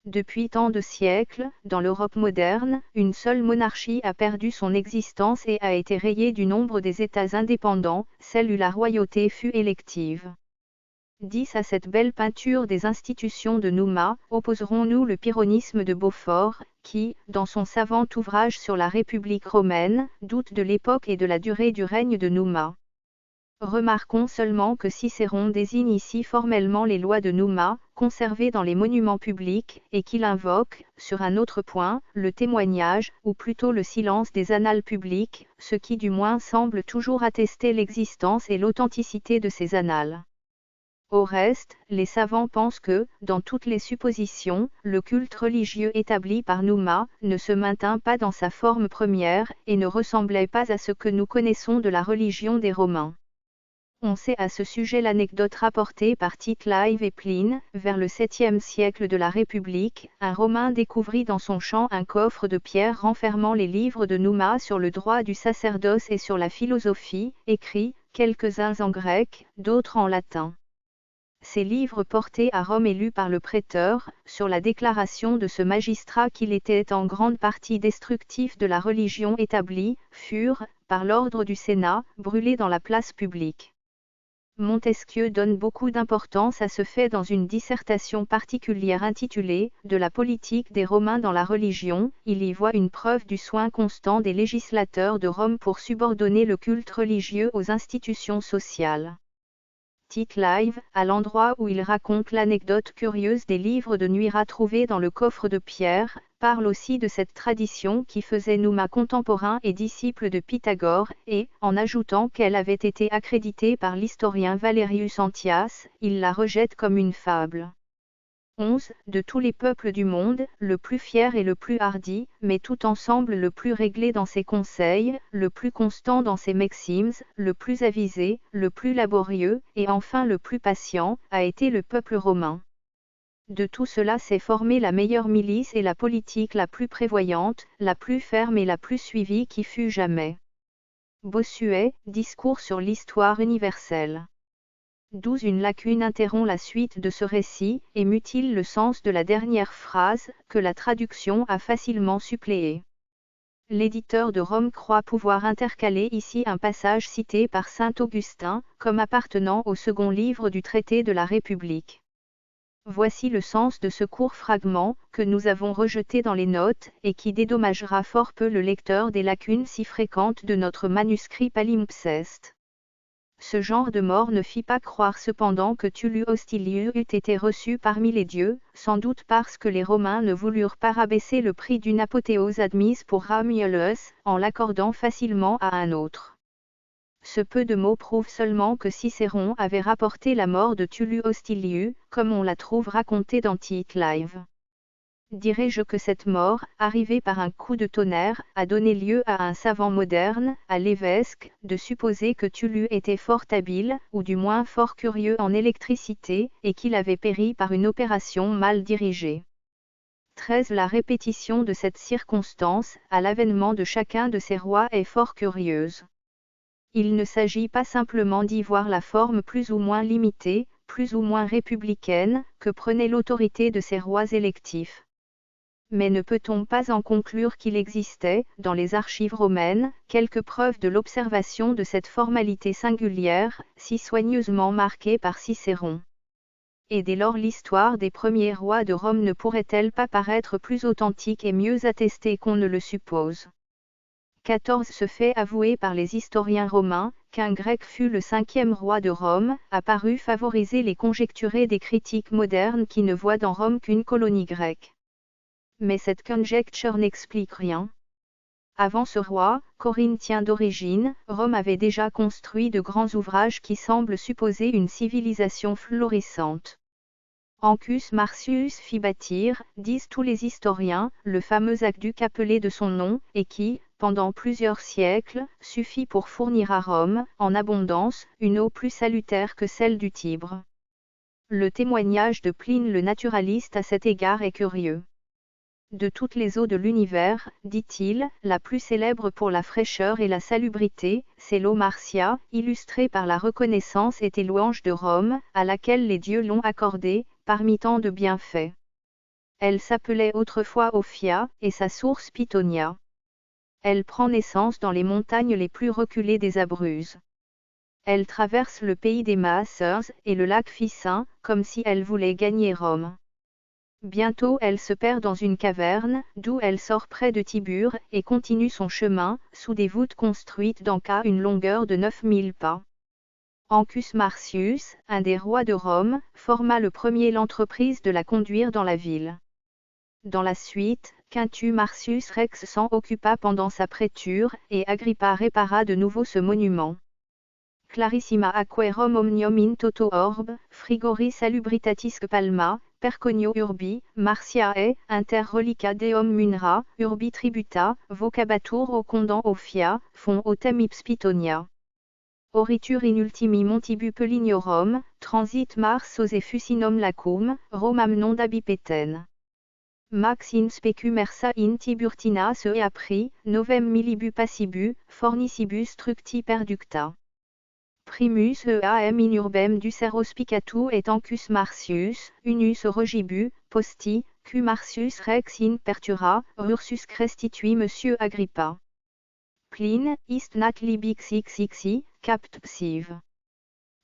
Depuis tant de siècles, dans l'Europe moderne, une seule monarchie a perdu son existence et a été rayée du nombre des États indépendants, celle où la royauté fut élective. 10. À cette belle peinture des institutions de Numa, opposerons-nous le pyrrhonisme de Beaufort, qui, dans son savant ouvrage sur la République romaine, doute de l'époque et de la durée du règne de Numa. Remarquons seulement que Cicéron désigne ici formellement les lois de Numa, conservées dans les monuments publics, et qu'il invoque, sur un autre point, le témoignage, ou plutôt le silence des annales publiques, ce qui du moins semble toujours attester l'existence et l'authenticité de ces annales. Au reste, les savants pensent que, dans toutes les suppositions, le culte religieux établi par Numa ne se maintint pas dans sa forme première et ne ressemblait pas à ce que nous connaissons de la religion des Romains. On sait à ce sujet l'anecdote rapportée par Tite Live et Pline. Vers le 7e siècle de la République, un Romain découvrit dans son champ un coffre de pierre renfermant les livres de Numa sur le droit du sacerdoce et sur la philosophie, écrits, quelques-uns en grec, d'autres en latin. Ces livres portés à Rome et lus par le préteur, sur la déclaration de ce magistrat qu'il était en grande partie destructif de la religion établie, furent, par l'ordre du Sénat, brûlés dans la place publique. Montesquieu donne beaucoup d'importance à ce fait dans une dissertation particulière intitulée « De la politique des Romains dans la religion ». Il y voit une preuve du soin constant des législateurs de Rome pour subordonner le culte religieux aux institutions sociales. Tite Live, à l'endroit où il raconte l'anecdote curieuse des livres de Nuira trouvés dans le coffre de pierre, parle aussi de cette tradition qui faisait Numa contemporain et disciple de Pythagore, et, en ajoutant qu'elle avait été accréditée par l'historien Valerius Antias, il la rejette comme une fable. 11. De tous les peuples du monde, le plus fier et le plus hardi, mais tout ensemble le plus réglé dans ses conseils, le plus constant dans ses maximes, le plus avisé, le plus laborieux, et enfin le plus patient, a été le peuple romain. De tout cela s'est formée la meilleure milice et la politique la plus prévoyante, la plus ferme et la plus suivie qui fut jamais. Bossuet, Discours sur l'histoire universelle. 12. Une lacune interrompt la suite de ce récit, et mutile le sens de la dernière phrase, que la traduction a facilement suppléée. L'éditeur de Rome croit pouvoir intercaler ici un passage cité par saint Augustin, comme appartenant au second livre du traité de la République. Voici le sens de ce court fragment, que nous avons rejeté dans les notes, et qui dédommagera fort peu le lecteur des lacunes si fréquentes de notre manuscrit palimpseste. Ce genre de mort ne fit pas croire cependant que Tullus Hostilius eût été reçu parmi les dieux, sans doute parce que les Romains ne voulurent pas rabaisser le prix d'une apothéose admise pour Romulus, en l'accordant facilement à un autre. Ce peu de mots prouve seulement que Cicéron avait rapporté la mort de Tullus Hostilius, comme on la trouve racontée dans Tite Live. Dirais-je que cette mort, arrivée par un coup de tonnerre, a donné lieu à un savant moderne, à l'évêque, de supposer que Tullus était fort habile, ou du moins fort curieux en électricité, et qu'il avait péri par une opération mal dirigée. 13. La répétition de cette circonstance, à l'avènement de chacun de ces rois est fort curieuse. Il ne s'agit pas simplement d'y voir la forme plus ou moins limitée, plus ou moins républicaine, que prenait l'autorité de ces rois électifs. Mais ne peut-on pas en conclure qu'il existait, dans les archives romaines, quelques preuves de l'observation de cette formalité singulière, si soigneusement marquée par Cicéron? Et dès lors l'histoire des premiers rois de Rome ne pourrait-elle pas paraître plus authentique et mieux attestée qu'on ne le suppose? 14. Ce fait avoué par les historiens romains, qu'un grec fut le 5e roi de Rome, a paru favoriser les conjecturés des critiques modernes qui ne voient dans Rome qu'une colonie grecque. Mais cette conjecture n'explique rien. Avant ce roi, corinthien d'origine, Rome avait déjà construit de grands ouvrages qui semblent supposer une civilisation florissante. Ancus Marcius fit bâtir, disent tous les historiens, le fameux aqueduc appelé de son nom, et qui, pendant plusieurs siècles, suffit pour fournir à Rome, en abondance, une eau plus salutaire que celle du Tibre. Le témoignage de Pline le naturaliste à cet égard est curieux. De toutes les eaux de l'univers, dit-il, la plus célèbre pour la fraîcheur et la salubrité, c'est l'eau Marcia, illustrée par la reconnaissance et louange de Rome, à laquelle les dieux l'ont accordée, parmi tant de bienfaits. Elle s'appelait autrefois Ophia, et sa source Pythonia. Elle prend naissance dans les montagnes les plus reculées des Abruzzes. Elle traverse le pays des Maasers et le lac Ficin, comme si elle voulait gagner Rome. Bientôt elle se perd dans une caverne, d'où elle sort près de Tibur, et continue son chemin, sous des voûtes construites d'Anca une longueur de 9000 pas. Ancus Marcius, un des rois de Rome, forma le premier l'entreprise de la conduire dans la ville. Dans la suite, Quintus Marcius Rex s'en occupa pendant sa préture, et Agrippa répara de nouveau ce monument. clarissima aquarum omnium in toto orb, frigori salubritatis palma, perconio urbi, Martiae, inter relica deum munera, urbi tributa, vocabatur ocondam ofia, font autem ipspitonia. Oritur in ultimi montibu pelignorum, transit Mars ose fusinum lacum, Romam non dabipeten. Max in specumersa in tiburtina se apri, novem milibu passibu, fornicibus structi perducta. Primus eam in urbem ducer auspicatu et ancus Marcius, unus regibu, posti, Q Marcius rex in pertura, Ursus crestitui Monsieur Agrippa. Pline, ist nat libix xxi, capt psiv.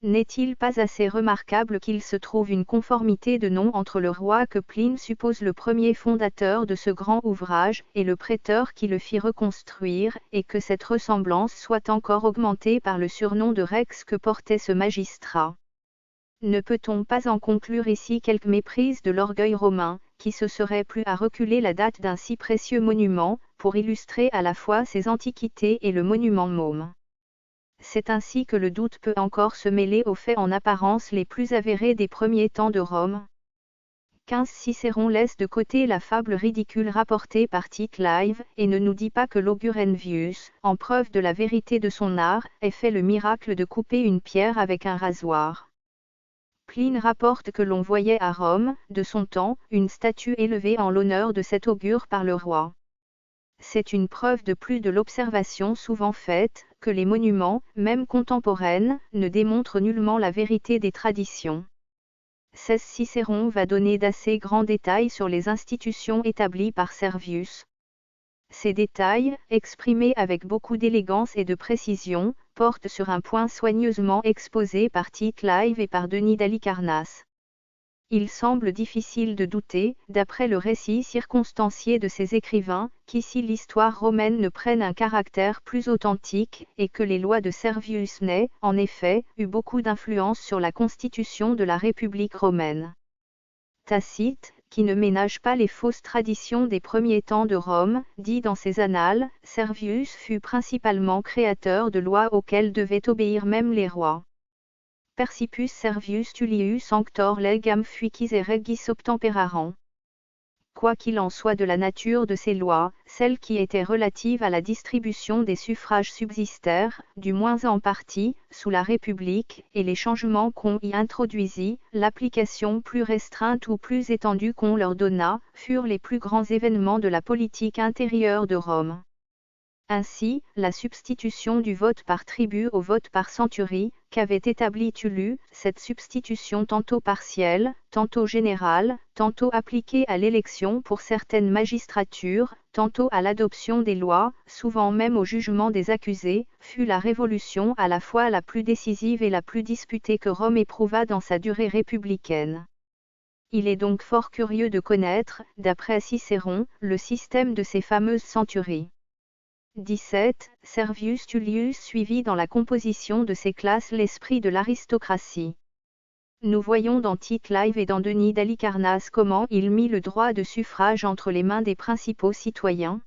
N'est-il pas assez remarquable qu'il se trouve une conformité de nom entre le roi que Pline suppose le premier fondateur de ce grand ouvrage et le préteur qui le fit reconstruire, et que cette ressemblance soit encore augmentée par le surnom de Rex que portait ce magistrat? Ne peut-on pas en conclure ici quelque méprise de l'orgueil romain, qui se serait plu à reculer la date d'un si précieux monument, pour illustrer à la fois ses antiquités et le monument môme? C'est ainsi que le doute peut encore se mêler aux faits en apparence les plus avérés des premiers temps de Rome. 15 Cicéron laisse de côté la fable ridicule rapportée par Tite Live, et ne nous dit pas que l'augure Envius, en preuve de la vérité de son art, ait fait le miracle de couper une pierre avec un rasoir. Pline rapporte que l'on voyait à Rome, de son temps, une statue élevée en l'honneur de cet augure par le roi. C'est une preuve de plus de l'observation souvent faite, que les monuments, même contemporaines, ne démontrent nullement la vérité des traditions. 16 Cicéron va donner d'assez grands détails sur les institutions établies par Servius. Ces détails, exprimés avec beaucoup d'élégance et de précision, portent sur un point soigneusement exposé par Tite Live et par Denis d'Halicarnasse. Il semble difficile de douter, d'après le récit circonstancié de ces écrivains, qu'ici l'histoire romaine ne prenne un caractère plus authentique, et que les lois de Servius n'aient, en effet, eu beaucoup d'influence sur la constitution de la République romaine. Tacite, qui ne ménage pas les fausses traditions des premiers temps de Rome, dit dans ses annales, Servius fut principalement créateur de lois auxquelles devaient obéir même les rois. Persipus Servius Tullius sanctor legam fuicis et regis obtemperaram. Quoi qu'il en soit de la nature de ces lois, celles qui étaient relatives à la distribution des suffrages subsistèrent, du moins en partie, sous la République, et les changements qu'on y introduisit, l'application plus restreinte ou plus étendue qu'on leur donna, furent les plus grands événements de la politique intérieure de Rome. Ainsi, la substitution du vote par tribu au vote par centurie, qu'avait établi Tullus, cette substitution tantôt partielle, tantôt générale, tantôt appliquée à l'élection pour certaines magistratures, tantôt à l'adoption des lois, souvent même au jugement des accusés, fut la révolution à la fois la plus décisive et la plus disputée que Rome éprouva dans sa durée républicaine. Il est donc fort curieux de connaître, d'après Cicéron, le système de ces fameuses centuries. 17. Servius Tullius suivit dans la composition de ces classes l'esprit de l'aristocratie. Nous voyons dans Tite Live et dans Denis d'Halicarnasse comment il mit le droit de suffrage entre les mains des principaux citoyens.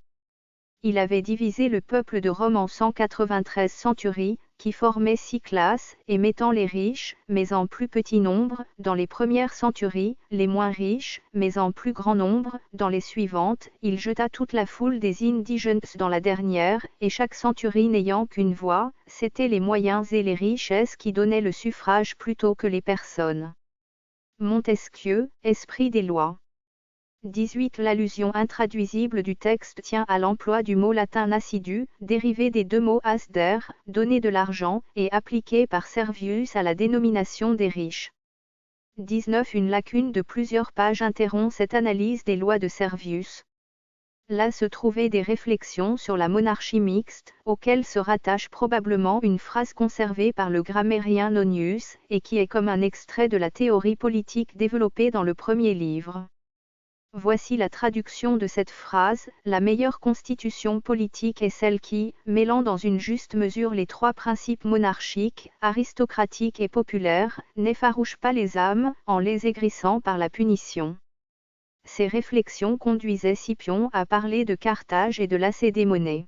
Il avait divisé le peuple de Rome en 193 centuries, qui formaient 6 classes, et mettant les riches, mais en plus petit nombre, dans les premières centuries, les moins riches, mais en plus grand nombre, dans les suivantes, il jeta toute la foule des indigents dans la dernière, et chaque centurie n'ayant qu'une voix, c'étaient les moyens et les richesses qui donnaient le suffrage plutôt que les personnes. Montesquieu, Esprit des lois. 18. L'allusion intraduisible du texte tient à l'emploi du mot latin assidu, dérivé des deux mots asder, donner de l'argent, et appliqué par Servius à la dénomination des riches. 19. Une lacune de plusieurs pages interrompt cette analyse des lois de Servius. Là se trouvaient des réflexions sur la monarchie mixte, auxquelles se rattache probablement une phrase conservée par le grammairien Nonius, et qui est comme un extrait de la théorie politique développée dans le premier livre. Voici la traduction de cette phrase: la meilleure constitution politique est celle qui, mêlant dans une juste mesure les trois principes monarchiques, aristocratiques et populaires, n'effarouche pas les âmes, en les aigrissant par la punition. Ces réflexions conduisaient Scipion à parler de Carthage et de Lacédémonie.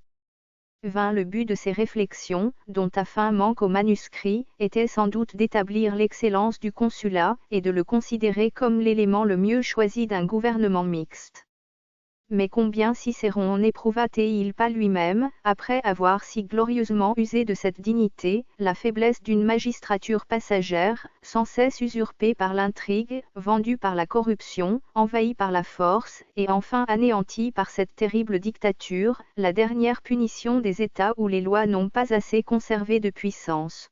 Le but de ces réflexions, dont à fin manque au manuscrit, était sans doute d'établir l'excellence du consulat, et de le considérer comme l'élément le mieux choisi d'un gouvernement mixte. Mais combien Cicéron n'éprouva-t-il pas lui-même, après avoir si glorieusement usé de cette dignité, la faiblesse d'une magistrature passagère, sans cesse usurpée par l'intrigue, vendue par la corruption, envahie par la force, et enfin anéantie par cette terrible dictature, la dernière punition des États où les lois n'ont pas assez conservé de puissance.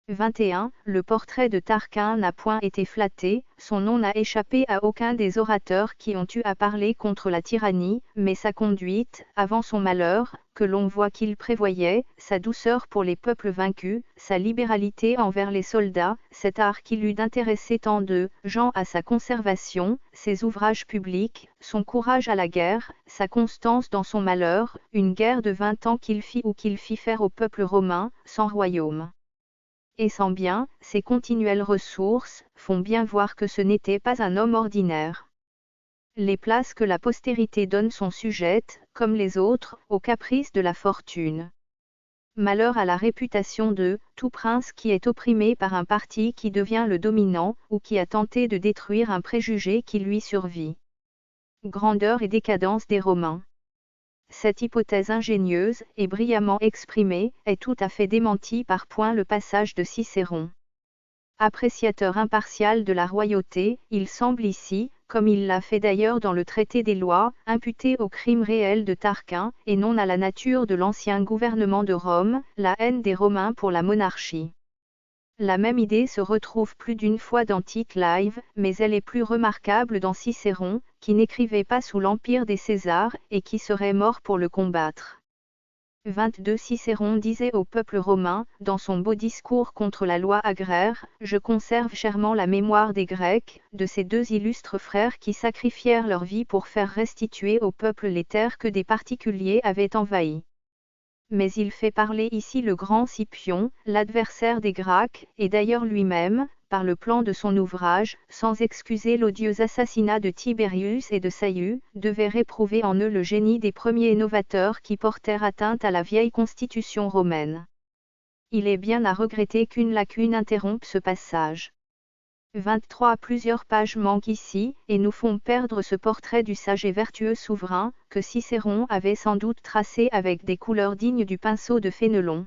21. Le portrait de Tarquin n'a point été flatté, son nom n'a échappé à aucun des orateurs qui ont eu à parler contre la tyrannie, mais sa conduite, avant son malheur, que l'on voit qu'il prévoyait, sa douceur pour les peuples vaincus, sa libéralité envers les soldats, cet art qui l'eût intéressé tant de gens à sa conservation, ses ouvrages publics, son courage à la guerre, sa constance dans son malheur, une guerre de 20 ans qu'il fit ou qu'il fit faire au peuple romain, sans royaume et sans bien, ses continuelles ressources, font bien voir que ce n'était pas un homme ordinaire. Les places que la postérité donne sont sujettes, comme les autres, aux caprices de la fortune. Malheur à la réputation de tout prince qui est opprimé par un parti qui devient le dominant, ou qui a tenté de détruire un préjugé qui lui survit. Grandeur et décadence des Romains. Cette hypothèse ingénieuse et brillamment exprimée est tout à fait démentie par point le passage de Cicéron. Appréciateur impartial de la royauté, il semble ici, comme il l'a fait d'ailleurs dans le traité des lois, imputer au crime réel de Tarquin, et non à la nature de l'ancien gouvernement de Rome, la haine des Romains pour la monarchie. La même idée se retrouve plus d'une fois dans Tite Live, mais elle est plus remarquable dans Cicéron, qui n'écrivait pas sous l'empire des Césars, et qui serait mort pour le combattre. 22 Cicéron disait au peuple romain, dans son beau discours contre la loi agraire, « Je conserve chèrement la mémoire des Grecs, de ces deux illustres frères qui sacrifièrent leur vie pour faire restituer au peuple les terres que des particuliers avaient envahies. » Mais il fait parler ici le grand Scipion, l'adversaire des Gracques, et d'ailleurs lui-même, par le plan de son ouvrage, sans excuser l'odieux assassinat de Tiberius et de Saius, devait réprouver en eux le génie des premiers novateurs qui portèrent atteinte à la vieille constitution romaine. Il est bien à regretter qu'une lacune interrompe ce passage. 23 Plusieurs pages manquent ici, et nous font perdre ce portrait du sage et vertueux souverain, que Cicéron avait sans doute tracé avec des couleurs dignes du pinceau de Fénelon.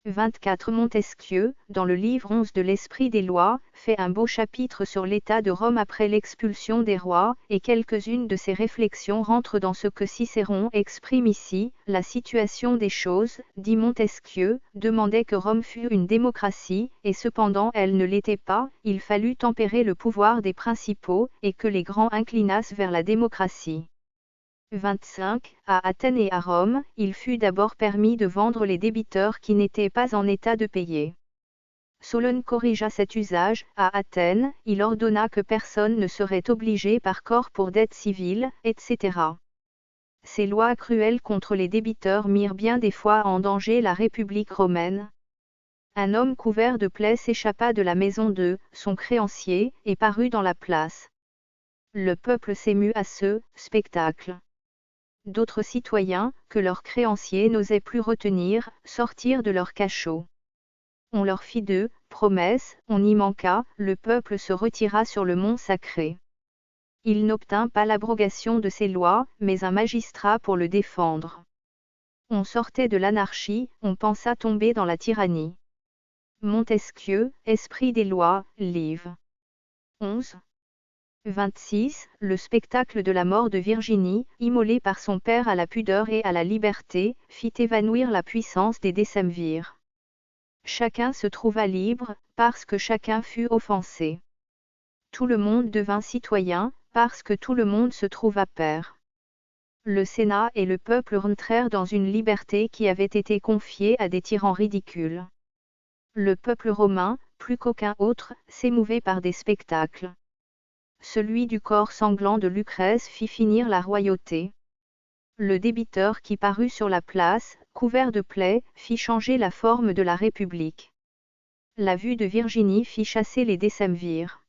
24 Montesquieu, dans le livre 11 de l'Esprit des lois, fait un beau chapitre sur l'état de Rome après l'expulsion des rois, et quelques-unes de ses réflexions rentrent dans ce que Cicéron exprime ici. La situation des choses, dit Montesquieu, demandait que Rome fût une démocratie, et cependant elle ne l'était pas, il fallut tempérer le pouvoir des principaux, et que les grands inclinassent vers la démocratie. 25. À Athènes et à Rome, il fut d'abord permis de vendre les débiteurs qui n'étaient pas en état de payer. Solon corrigea cet usage. À Athènes, il ordonna que personne ne serait obligé par corps pour dette civile, etc. Ces lois cruelles contre les débiteurs mirent bien des fois en danger la République romaine. Un homme couvert de plaies s'échappa de la maison de son créancier, et parut dans la place. Le peuple s'émut à ce spectacle. D'autres citoyens, que leurs créanciers n'osaient plus retenir, sortirent de leur cachot. On leur fit deux promesses, on y manqua, le peuple se retira sur le mont sacré. Il n'obtint pas l'abrogation de ces lois, mais un magistrat pour le défendre. On sortait de l'anarchie, on pensa tomber dans la tyrannie. Montesquieu, Esprit des lois, livre 11. 26. Le spectacle de la mort de Virginie, immolée par son père à la pudeur et à la liberté, fit évanouir la puissance des décemvirs. Chacun se trouva libre, parce que chacun fut offensé. Tout le monde devint citoyen, parce que tout le monde se trouva père. Le Sénat et le peuple rentrèrent dans une liberté qui avait été confiée à des tyrans ridicules. Le peuple romain, plus qu'aucun autre, s'émouvait par des spectacles. Celui du corps sanglant de Lucrèce fit finir la royauté. Le débiteur qui parut sur la place, couvert de plaies, fit changer la forme de la République. La vue de Virginie fit chasser les décemvirs.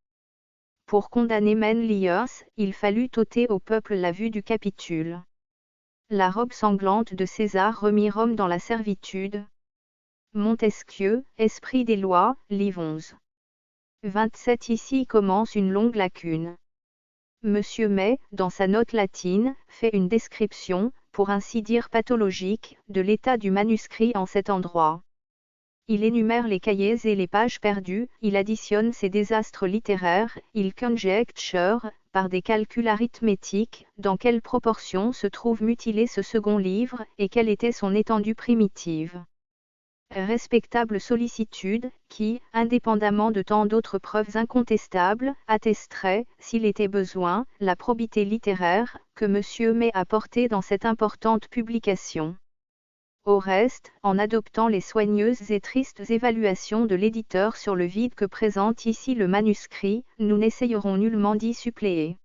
Pour condamner Manlius, il fallut ôter au peuple la vue du capitule. La robe sanglante de César remit Rome dans la servitude. Montesquieu, Esprit des lois, livre 11. 27. Ici commence une longue lacune. Monsieur May, dans sa note latine, fait une description, pour ainsi dire pathologique, de l'état du manuscrit en cet endroit. Il énumère les cahiers et les pages perdues, il additionne ces désastres littéraires, il conjecture, par des calculs arithmétiques, dans quelle proportion se trouve mutilé ce second livre, et quelle était son étendue primitive. Respectable sollicitude, qui, indépendamment de tant d'autres preuves incontestables, attesterait, s'il était besoin, la probité littéraire, que M. May a portée dans cette importante publication. Au reste, en adoptant les soigneuses et tristes évaluations de l'éditeur sur le vide que présente ici le manuscrit, nous n'essayerons nullement d'y suppléer.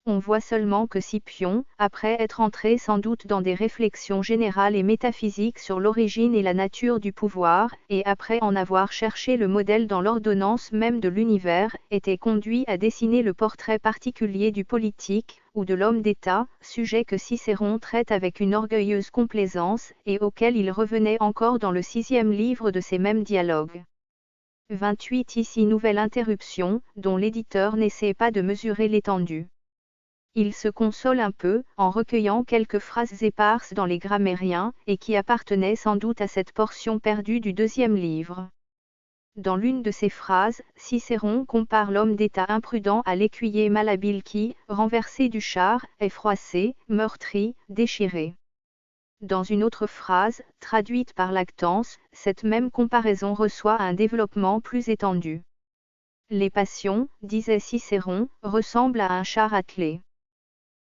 On voit seulement que Scipion, après être entré sans doute dans des réflexions générales et métaphysiques sur l'origine et la nature du pouvoir, et après en avoir cherché le modèle dans l'ordonnance même de l'univers, était conduit à dessiner le portrait particulier du politique, ou de l'homme d'État, sujet que Cicéron traite avec une orgueilleuse complaisance, et auquel il revenait encore dans le 6e livre de ces mêmes dialogues. 28. Ici nouvelle interruption, dont l'éditeur n'essaie pas de mesurer l'étendue. Il se console un peu, en recueillant quelques phrases éparses dans les grammairiens, et qui appartenaient sans doute à cette portion perdue du 2e livre. Dans l'une de ces phrases, Cicéron compare l'homme d'État imprudent à l'écuyer malhabile qui, renversé du char, est froissé, meurtri, déchiré. Dans une autre phrase, traduite par Lactance, cette même comparaison reçoit un développement plus étendu. Les passions, disait Cicéron, ressemblent à un char attelé.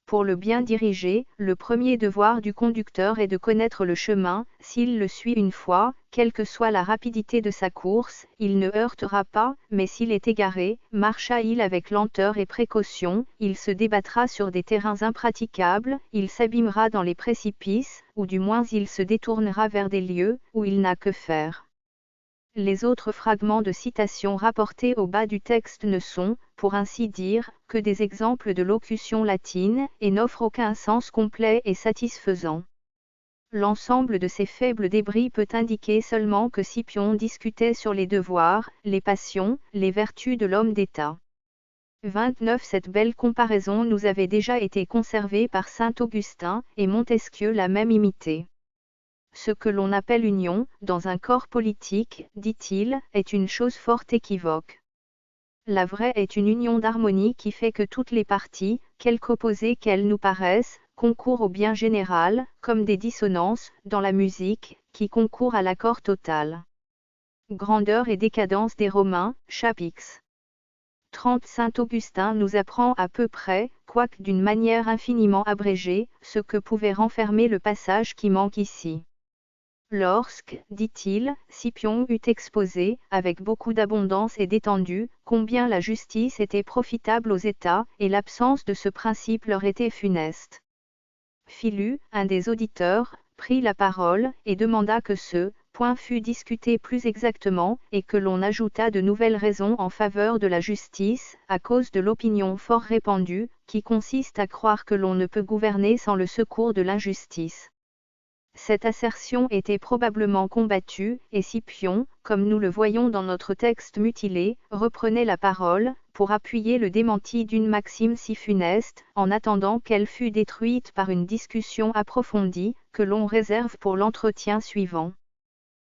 Pour le bien diriger, le premier devoir du conducteur est de connaître le chemin, s'il le suit une fois, quelle que soit la rapidité de sa course, il ne heurtera pas, mais s'il est égaré, marcha-il avec lenteur et précaution, il se débattra sur des terrains impraticables, il s'abîmera dans les précipices, ou du moins il se détournera vers des lieux, où il n'a que faire. Les autres fragments de citation rapportés au bas du texte ne sont, pour ainsi dire, que des exemples de locution latine, et n'offrent aucun sens complet et satisfaisant. L'ensemble de ces faibles débris peut indiquer seulement que Scipion discutait sur les devoirs, les passions, les vertus de l'homme d'État. 29. Cette belle comparaison nous avait déjà été conservée par saint Augustin, et Montesquieu l'a même imitée. Ce que l'on appelle union, dans un corps politique, dit-il, est une chose fort équivoque. La vraie est une union d'harmonie qui fait que toutes les parties, quelque opposées qu'elles nous paraissent, concourent au bien général, comme des dissonances, dans la musique, qui concourent à l'accord total. Grandeur et décadence des Romains, chapitre 30. Saint Augustin nous apprend à peu près, quoique d'une manière infiniment abrégée, ce que pouvait renfermer le passage qui manque ici. Lorsque, dit-il, Scipion eut exposé, avec beaucoup d'abondance et d'étendue, combien la justice était profitable aux États, et l'absence de ce principe leur était funeste. Philus, un des auditeurs, prit la parole, et demanda que ce point fût discuté plus exactement, et que l'on ajoutât de nouvelles raisons en faveur de la justice, à cause de l'opinion fort répandue, qui consiste à croire que l'on ne peut gouverner sans le secours de l'injustice. Cette assertion était probablement combattue, et Scipion, comme nous le voyons dans notre texte mutilé, reprenait la parole, pour appuyer le démenti d'une maxime si funeste, en attendant qu'elle fût détruite par une discussion approfondie, que l'on réserve pour l'entretien suivant.